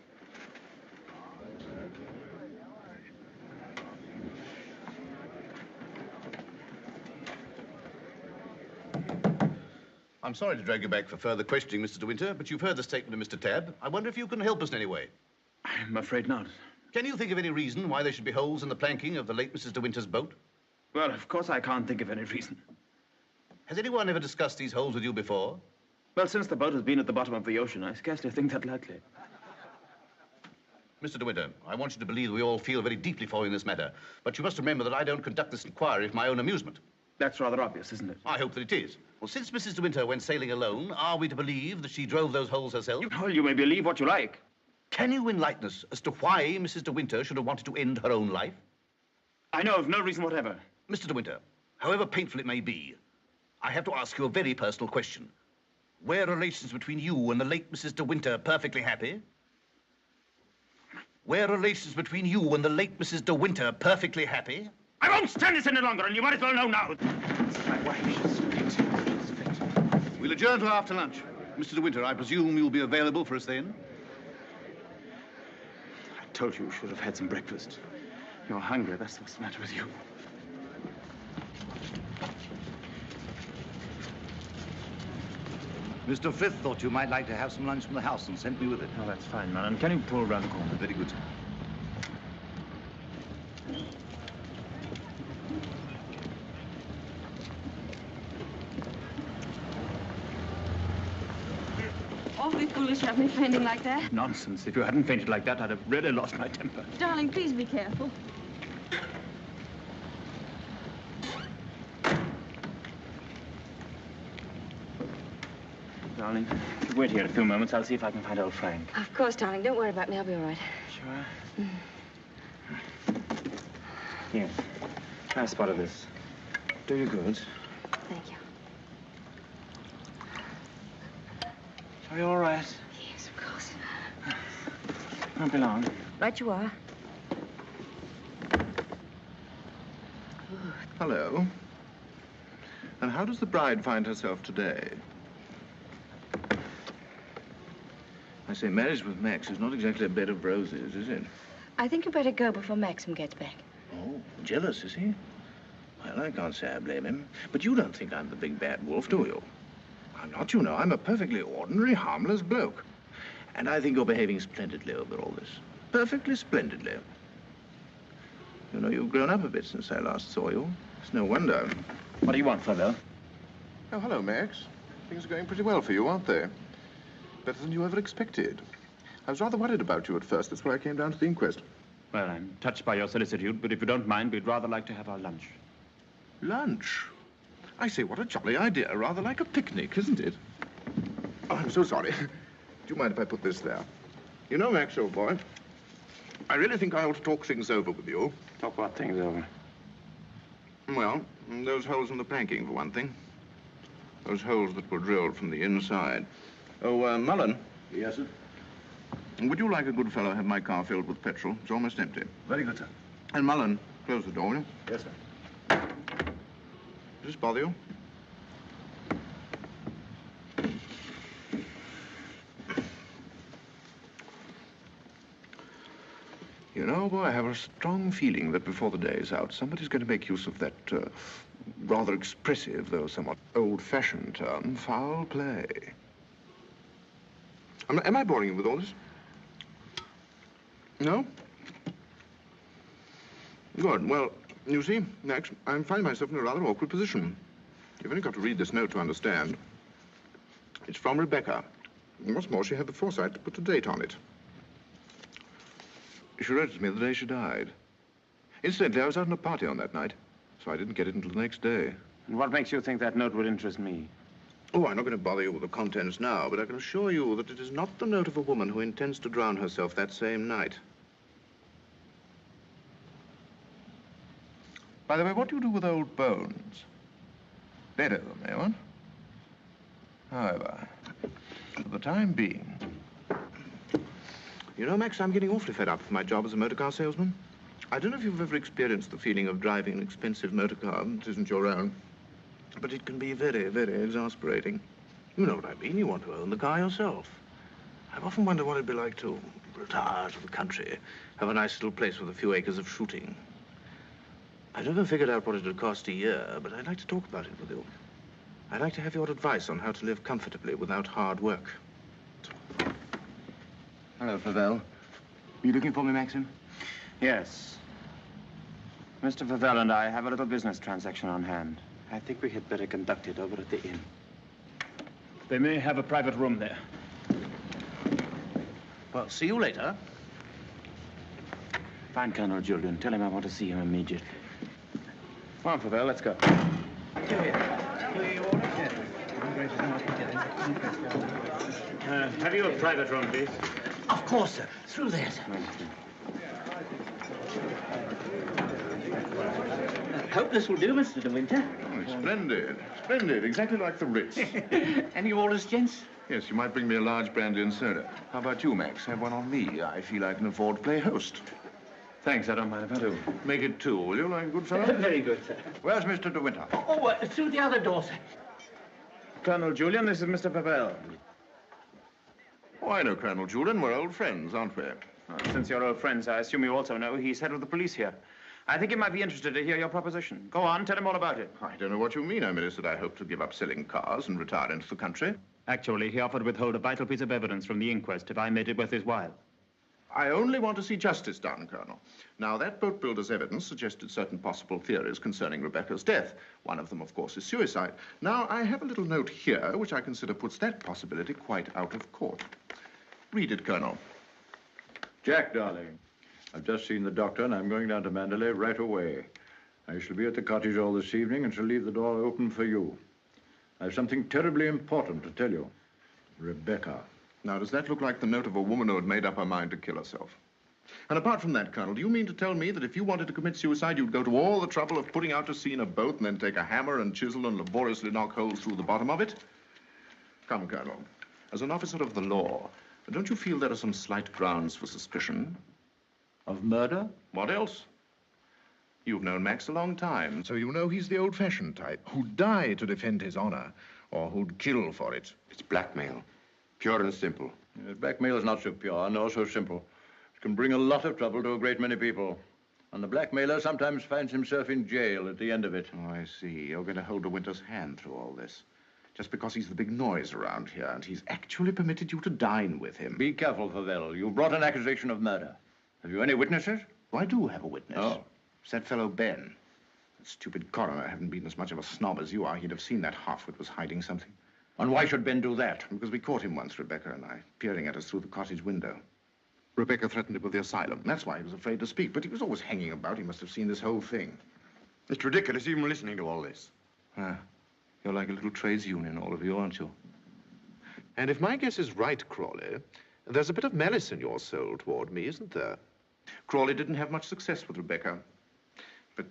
I'm sorry to drag you back for further questioning, Mr. De Winter, but you've heard the statement of Mr. Tabb. I wonder if you can help us in any way. I'm afraid not. Can you think of any reason why there should be holes in the planking of the late Mrs. De Winter's boat? Well, of course I can't think of any reason. Has anyone ever discussed these holes with you before? Well, since the boat has been at the bottom of the ocean, I scarcely think that likely. Mr. De Winter, I want you to believe we all feel very deeply for you in this matter. But you must remember that I don't conduct this inquiry for my own amusement. That's rather obvious, isn't it? I hope that it is. Well, since Mrs. De Winter went sailing alone, are we to believe that she drove those holes herself? Well, you may believe what you like. Can you enlighten us as to why Mrs. De Winter should have wanted to end her own life? I know of no reason whatever. Mr. De Winter, however painful it may be, I have to ask you a very personal question. Were relations between you and the late Mrs. De Winter perfectly happy? Were relations between you and the late Mrs. De Winter perfectly happy? I won't stand this any longer, and you might as well know now. My wife, she's fit. We'll adjourn till after lunch. Mr. De Winter, I presume you'll be available for us then? I told you should have had some breakfast. You're hungry, that's what's the matter with you. Mr. Frith thought you might like to have some lunch from the house and sent me with it. Oh, that's fine, man. And can you pull around the corner? Very good, sir. Awfully foolish to have me fainting like that. Nonsense. If you hadn't fainted like that, I'd have really lost my temper. Darling, please be careful. Darling, if you wait here a few moments, I'll see if I can find old Frank. Of course, darling. Don't worry about me. I'll be all right. Sure? Here. Try a spot of this. Do you good. Thank you. Are you all right? Yes, of course. Won't be long. Right you are. Hello. And how does the bride find herself today? I say, marriage with Max is not exactly a bed of roses, is it? I think you better go before Maxim gets back. Oh, jealous, is he? Well, I can't say I blame him. But you don't think I'm the big bad wolf, do you? I'm not, you know. I'm a perfectly ordinary, harmless bloke. And I think you're behaving splendidly over all this. Perfectly splendidly. You know, you've grown up a bit since I last saw you. It's no wonder. What do you want, Flavelle? Oh, hello, Max. Things are going pretty well for you, aren't they? Better than you ever expected. I was rather worried about you at first. That's why I came down to the inquest. Well, I'm touched by your solicitude, but if you don't mind, we'd rather like to have our lunch. Lunch? I say, what a jolly idea. Rather like a picnic, isn't it? Oh, I'm so sorry. Do you mind if I put this there? You know, Max, old boy, I really think I ought to talk things over with you. Talk what things over? Well, those holes in the planking, for one thing. Those holes that were drilled from the inside. Oh, Mullen. Yes, sir? Would you, like a good fellow, have my car filled with petrol? It's almost empty. Very good, sir. And Mullen, close the door, will you? Yes, sir. Does this bother you? You know, boy, I have a strong feeling that before the day is out, somebody's going to make use of that rather expressive, though somewhat old-fashioned term, foul play. Am I boring you with all this? No? Good. Well, you see, Max, I'm finding myself in a rather awkward position. You've only got to read this note to understand. It's from Rebecca. And what's more, she had the foresight to put a date on it. She wrote it to me the day she died. Incidentally, I was out on a party on that night, so I didn't get it until the next day. And what makes you think that note would interest me? Oh, I'm not going to bother you with the contents now, but I can assure you that it is not the note of a woman who intends to drown herself that same night. By the way, what do you do with old bones? Bury them, eh, what? However, for the time being... You know, Max, I'm getting awfully fed up with my job as a motor car salesman. I don't know if you've ever experienced the feeling of driving an expensive motor car that isn't your own. But it can be very, very exasperating. You know what I mean. You want to own the car yourself. I've often wondered what it'd be like to retire to the country, have a nice little place with a few acres of shooting. I've never figured out what it'd cost a year, but I'd like to talk about it with you. I'd like to have your advice on how to live comfortably without hard work. Hello, Flavelle. Are you looking for me, Maxim? Yes. Mr. Flavelle and I have a little business transaction on hand. I think we had better conduct it over at the inn. They may have a private room there. Well, see you later. Find Colonel Julian. Tell him I want to see him immediately. Come on, Pavel, let's go. Have you a private room, please? Of course, sir. Through there, sir. Hope this will do, Mr. De Winter. Oh, splendid. Splendid. Exactly like the Ritz. Any orders, gents? Yes, you might bring me a large brandy and soda. How about you, Max? Have one on me. I feel I can afford to play host. Thanks, I don't mind if I do. Make it two, will you, like a good fellow? Very good, sir. Where's Mr. De Winter? Through the other door, sir. Colonel Julian, this is Mr. Pavel. Oh, I know Colonel Julian. We're old friends, aren't we? Since you're old friends, I assume you also know he's head of the police here. I think he might be interested to hear your proposition. Go on, tell him all about it. I don't know what you mean. I merely said I hope to give up selling cars and retire into the country. Actually, he offered to withhold a vital piece of evidence from the inquest if I made it worth his while. I only want to see justice done, Colonel. Now, that boat builder's evidence suggested certain possible theories concerning Rebecca's death. One of them, of course, is suicide. Now, I have a little note here which I consider puts that possibility quite out of court. Read it, Colonel. Jack, darling, I've just seen the doctor, and I'm going down to Mandalay right away. I shall be at the cottage all this evening and shall leave the door open for you. I have something terribly important to tell you. Rebecca. Now, does that look like the note of a woman who had made up her mind to kill herself? And apart from that, Colonel, do you mean to tell me that if you wanted to commit suicide, you'd go to all the trouble of putting out to sea in a boat and then take a hammer and chisel and laboriously knock holes through the bottom of it? Come, Colonel, as an officer of the law, don't you feel there are some slight grounds for suspicion? Of murder? What else? You've known Max a long time, so you know he's the old-fashioned type who'd die to defend his honor, or who'd kill for it. It's blackmail. Pure and simple. Blackmail is not so pure, nor so simple. It can bring a lot of trouble to a great many people. And the blackmailer sometimes finds himself in jail at the end of it. Oh, I see. You're going to hold De Winter's hand through all this. Just because he's the big noise around here, and he's actually permitted you to dine with him. Be careful, Pavel. You brought an accusation of murder. Have you any witnesses? Oh, I do have a witness. Oh. It's that fellow Ben. The stupid coroner hadn't been as much of a snob as you are. He'd have seen that half-wit was hiding something. And why should Ben do that? Because we caught him once, Rebecca and I, peering at us through the cottage window. Rebecca threatened him with the asylum. That's why he was afraid to speak. But he was always hanging about. He must have seen this whole thing. It's ridiculous even listening to all this. You're like a little trades union, all of you, aren't you? And if my guess is right, Crawley, there's a bit of malice in your soul toward me, isn't there? Crawley didn't have much success with Rebecca. But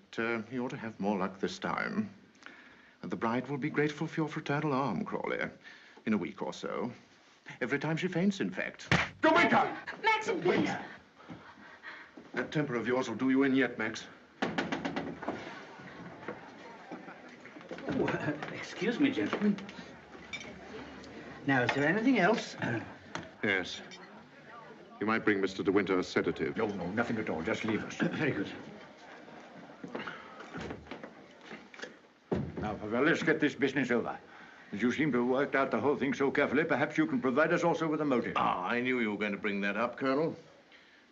he ought to have more luck this time. And the bride will be grateful for your fraternal arm, Crawley, in a week or so. Every time she faints, in fact. De Winter! Maxim, please. That temper of yours will do you in yet, Max. Oh, excuse me, gentlemen. Now, is there anything else? Yes. You might bring Mr. De Winter a sedative. No, nothing at all. Just leave us. Very good. Now, Pavel, let's get this business over. As you seem to have worked out the whole thing so carefully, perhaps you can provide us also with a motive. I knew you were going to bring that up, Colonel.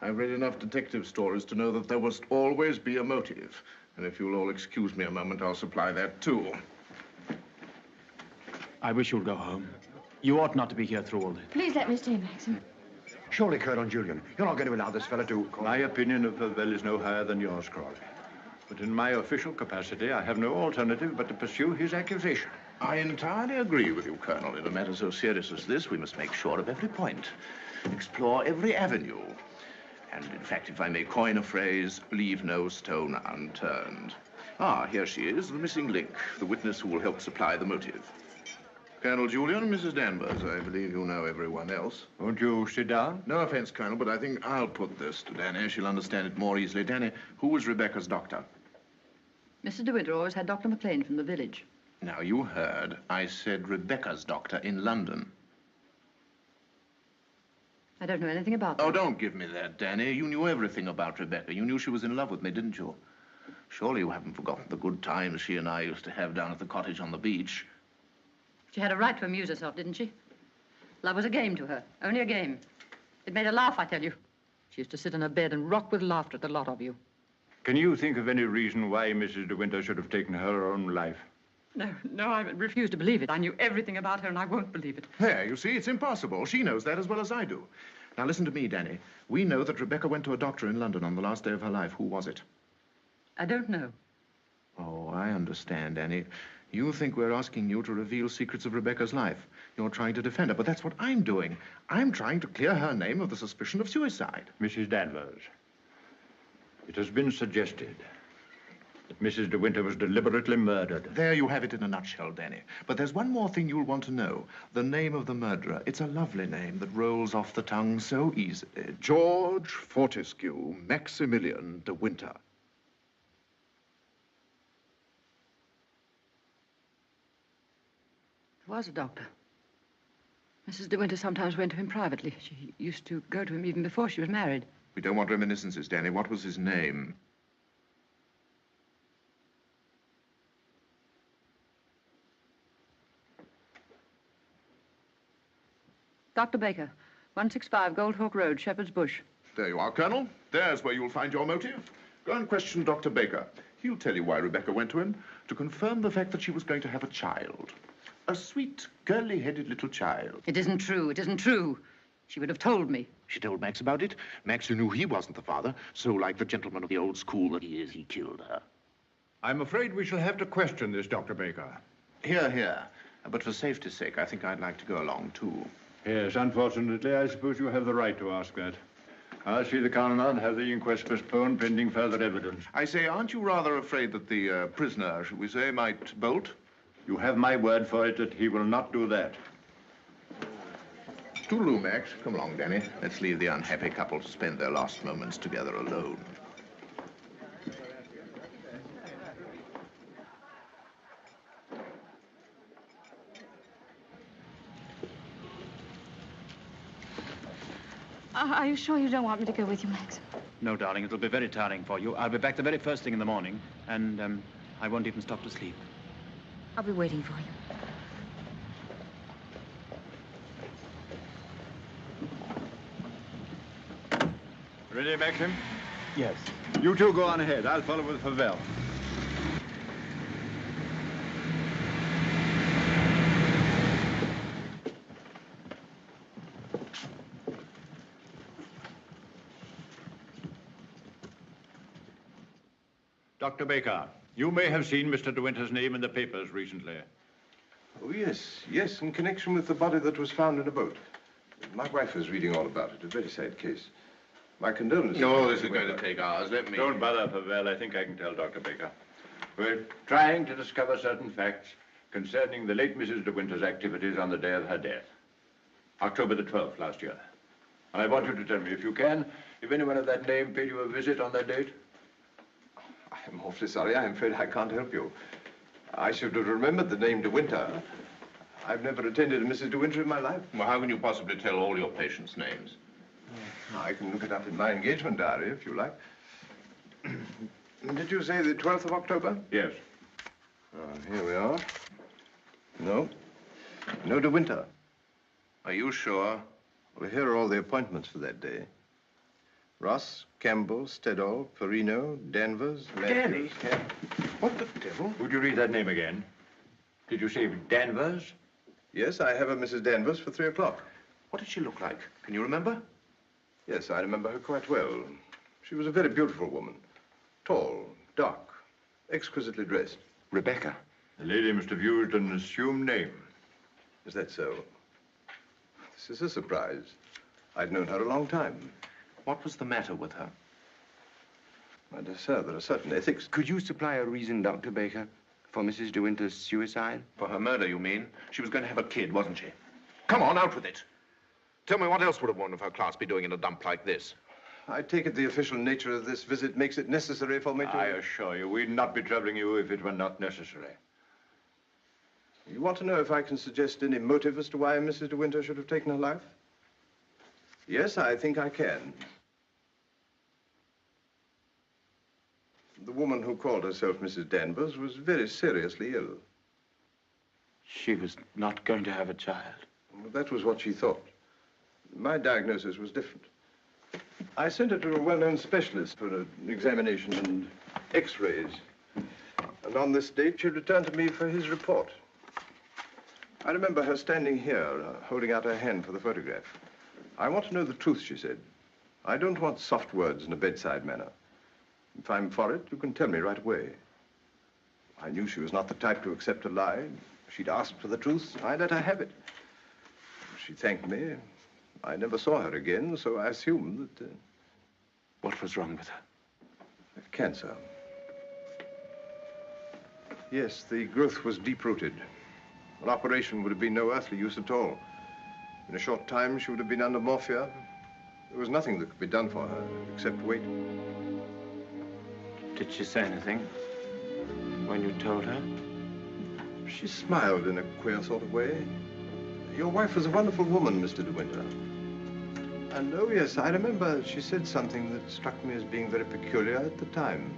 I've read enough detective stories to know that there must always be a motive. And if you'll all excuse me a moment, I'll supply that, too. I wish you'd go home. You ought not to be here through all this. Please let me stay, Maxim. Surely, Colonel Julian, you're not going to allow this fellow to... My opinion of Pavel is no higher than yours, Crawley. But in my official capacity, I have no alternative but to pursue his accusation. I entirely agree with you, Colonel. In a matter so serious as this, we must make sure of every point, explore every avenue. And, in fact, if I may coin a phrase, leave no stone unturned. Here she is, the missing link, the witness who will help supply the motive. Colonel Julian, Mrs. Danvers, I believe you know everyone else. Won't you sit down? No offense, Colonel, but I think I'll put this to Danny. She'll understand it more easily. Danny, who was Rebecca's doctor? Mr. De Winter always had Dr. McLean from the village. Now, you heard. I said Rebecca's doctor in London. I don't know anything about that. Oh, don't give me that, Danny. You knew everything about Rebecca. You knew she was in love with me, didn't you? Surely you haven't forgotten the good times she and I used to have down at the cottage on the beach. She had a right to amuse herself, didn't she? Love was a game to her, only a game. It made her laugh, I tell you. She used to sit in her bed and rock with laughter at the lot of you. Can you think of any reason why Mrs. De Winter should have taken her own life? No, I refuse to believe it. I knew everything about her, and I won't believe it. There, you see, it's impossible. She knows that as well as I do. Now, listen to me, Danny. We know that Rebecca went to a doctor in London on the last day of her life. Who was it? I don't know. Oh, I understand, Danny. You think we're asking you to reveal secrets of Rebecca's life. You're trying to defend her, but that's what I'm doing. I'm trying to clear her name of the suspicion of suicide. Mrs. Danvers, it has been suggested that Mrs. De Winter was deliberately murdered. There you have it in a nutshell, Danny. But there's one more thing you'll want to know. The name of the murderer. It's a lovely name that rolls off the tongue so easily. George Fortescue Maximilian De Winter. There was a doctor. Mrs. De Winter sometimes went to him privately. She used to go to him even before she was married. We don't want reminiscences, Danny. What was his name? Dr. Baker, 165 Goldhawk Road, Shepherd's Bush. There you are, Colonel. There's where you'll find your motive. Go and question Dr. Baker. He'll tell you why Rebecca went to him, to confirm the fact that she was going to have a child. A sweet, curly-headed little child. It isn't true. It isn't true. She would have told me. She told Max about it. Max, who knew he wasn't the father, so like the gentleman of the old school that he is, he killed her. I'm afraid we shall have to question this, Dr. Baker. Here, here. But for safety's sake, I think I'd like to go along, too. Yes, unfortunately, I suppose you have the right to ask that. I'll see the coroner and have the inquest postponed pending further evidence. I say, aren't you rather afraid that the prisoner, should we say, might bolt? You have my word for it that he will not do that. Toodaloo, Max. Come along, Danny. Let's leave the unhappy couple to spend their last moments together alone. Are you sure you don't want me to go with you, Max? No, darling, it'll be very tiring for you. I'll be back the very first thing in the morning, and I won't even stop to sleep. I'll be waiting for you. Ready, Maxim? Yes. You two go on ahead. I'll follow with Favel. Dr. Baker, you may have seen Mr. De Winter's name in the papers recently. Oh, yes, in connection with the body that was found in a boat. My wife was reading all about it. A very sad case. My condolences. No, this is going to take hours. Let me... Don't bother, Favel. I think I can tell Dr. Baker. We're trying to discover certain facts concerning the late Mrs. De Winter's activities on the day of her death. October the 12th last year. And I want you to tell me, if you can, if anyone of that name paid you a visit on that date. I'm awfully sorry. I'm afraid I can't help you. I should have remembered the name De Winter. I've never attended a Mrs. De Winter in my life. Well, how can you possibly tell all your patients' names? I can look it up in my engagement diary, if you like. Did you say the 12th of October? Yes. Here we are. No. No De Winter. Are you sure? Well, here are all the appointments for that day. Ross, Campbell, Stedall, Perino, Danvers, Matthews. What the devil? Would you read that name again? Did you say Danvers? Yes, I have a Mrs. Danvers for 3 o'clock. What did she look like? Can you remember? Yes, I remember her quite well. She was a very beautiful woman. Tall, dark, exquisitely dressed. Rebecca. The lady must have used an assumed name. Is that so? This is a surprise. I'd known her a long time. What was the matter with her? My dear sir, there are certain ethics. Could you supply a reason, Dr. Baker, for Mrs. De Winter's suicide? For her murder, you mean? She was going to have a kid, wasn't she? Come on, out with it. Tell me, what else would a woman of her class be doing in a dump like this? I take it the official nature of this visit makes it necessary for me to... I assure you, we'd not be troubling you if it were not necessary. You want to know if I can suggest any motive as to why Mrs. De Winter should have taken her life? Yes, I think I can. The woman who called herself Mrs. Danvers was very seriously ill. She was not going to have a child. Well, that was what she thought. My diagnosis was different. I sent her to a well-known specialist for an examination and x-rays. And on this date, she returned to me for his report. I remember her standing here, holding out her hand for the photograph. I want to know the truth, she said. I don't want soft words and a bedside manner. If I'm for it, you can tell me right away. I knew she was not the type to accept a lie. If she'd asked for the truth, I'd let her have it. She thanked me. I never saw her again, so I assumed that... What was wrong with her? Cancer. Yes, the growth was deep-rooted. An operation would have been no earthly use at all. In a short time, she would have been under morphia. There was nothing that could be done for her, except wait. Did she say anything when you told her? She smiled in a queer sort of way. Your wife was a wonderful woman, Mr. De Winter. And, oh, yes, I remember she said something that struck me as being very peculiar at the time.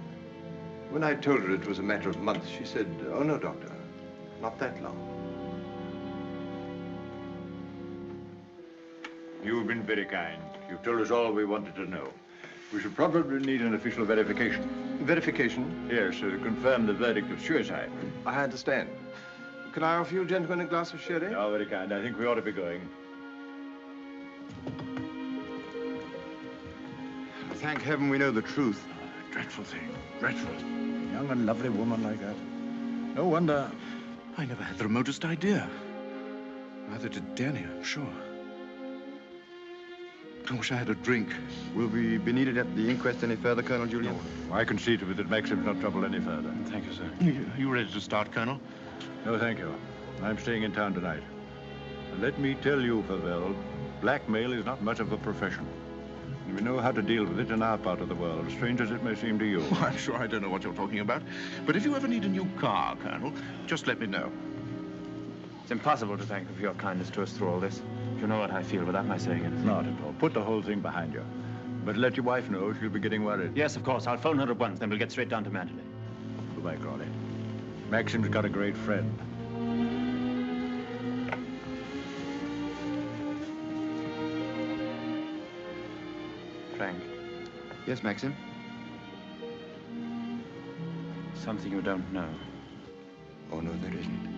When I told her it was a matter of months, she said, "Oh, no, doctor, not that long." You've been very kind. You've told us all we wanted to know. We should probably need an official verification. Verification? Yes, to confirm the verdict of suicide. I understand. Can I offer you gentlemen a glass of sherry? Oh, very kind. I think we ought to be going. Thank heaven we know the truth. Dreadful thing. Dreadful. A young and lovely woman like that. No wonder. I never had the remotest idea. Neither did Danny, I'm sure. I wish I had a drink. Will we be needed at the inquest any further, Colonel Julian? No, I can see to it that Maxim's not troubled any further. Thank you, sir. Are you ready to start, Colonel? No, thank you. I'm staying in town tonight. And let me tell you, Favell, blackmail is not much of a profession. We know how to deal with it in our part of the world, strange as it may seem to you. Oh, I'm sure I don't know what you're talking about. But if you ever need a new car, Colonel, just let me know. It's impossible to thank you for your kindness to us through all this. You know what I feel without my saying anything. Not at all. Put the whole thing behind you. But let your wife know she'll be getting worried. Yes, of course. I'll phone her at once, then we'll get straight down to Mandalay. Goodbye, Crawley. Maxim's got a great friend. Frank. Yes, Maxim? Something you don't know. Oh, no, there isn't.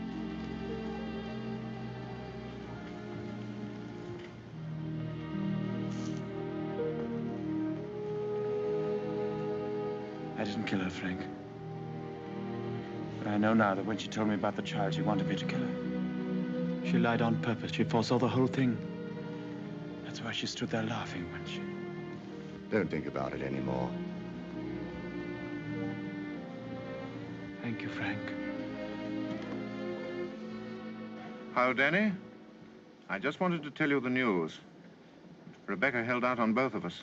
I didn't kill her, Frank. But I know now that when she told me about the child, she wanted me to kill her. She lied on purpose. She foresaw the whole thing. That's why she stood there laughing when she... Don't think about it anymore. Thank you, Frank. How, Danny? I just wanted to tell you the news. Rebecca held out on both of us.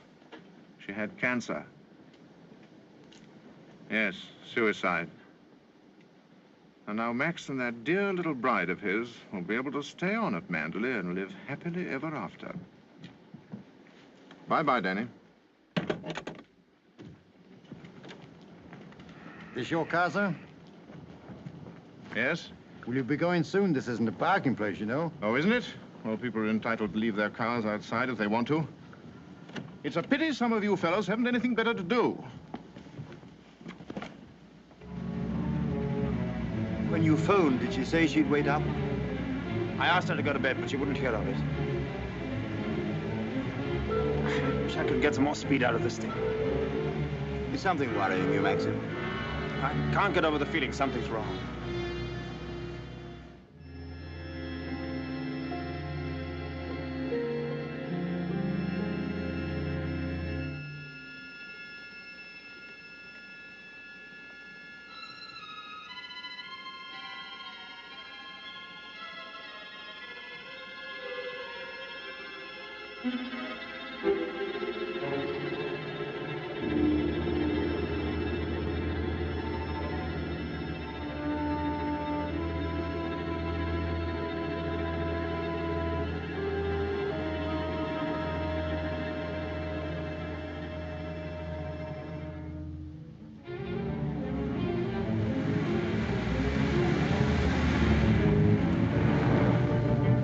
She had cancer. Yes, suicide. And now Max and that dear little bride of his will be able to stay on at Mandalay and live happily ever after. Bye-bye, Danny. This your casa? Yes? Will you be going soon? This isn't a parking place, you know. Oh, isn't it? Well, people are entitled to leave their cars outside if they want to. It's a pity some of you fellows haven't anything better to do. When you phoned, did she say she'd wait up? I asked her to go to bed, but she wouldn't hear of it. I wish I could get some more speed out of this thing. Is something worrying you, Maxim? I can't get over the feeling something's wrong.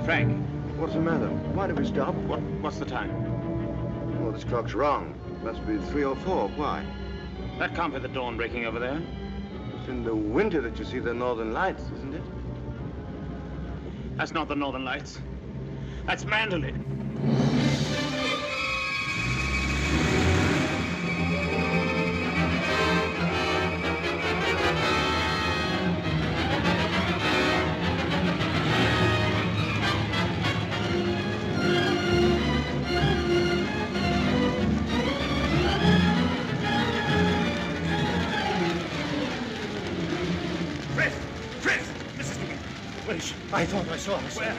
Frank. What's the matter? Why did we stop? What's the time? Well, this clock's wrong. It must be 3 or 4. Why? That can't be the dawn breaking over there. It's in the winter that you see the northern lights, isn't it? That's not the northern lights. That's Mandalay. Yes, I thought I saw her. Where?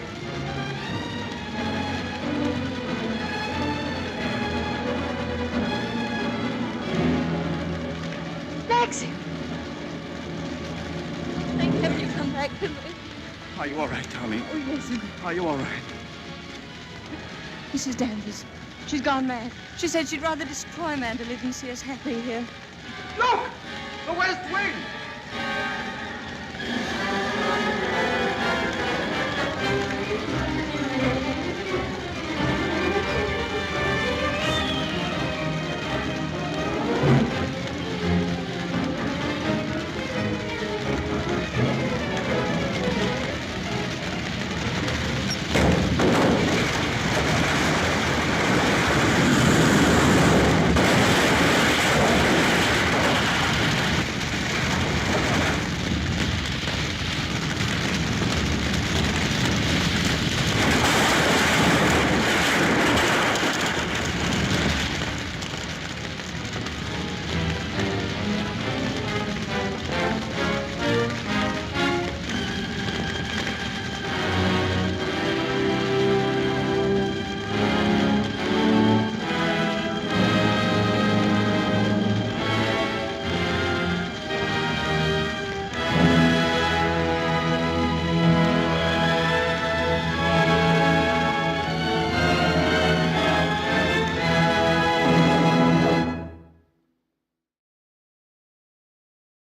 Maxim! Thank heaven you come back to me. Are you all right, darling? Oh, yes. Are you all right? Mrs. Danvers. She's gone mad. She said she'd rather destroy Mandalay than see us happy here. Look! The West Wing!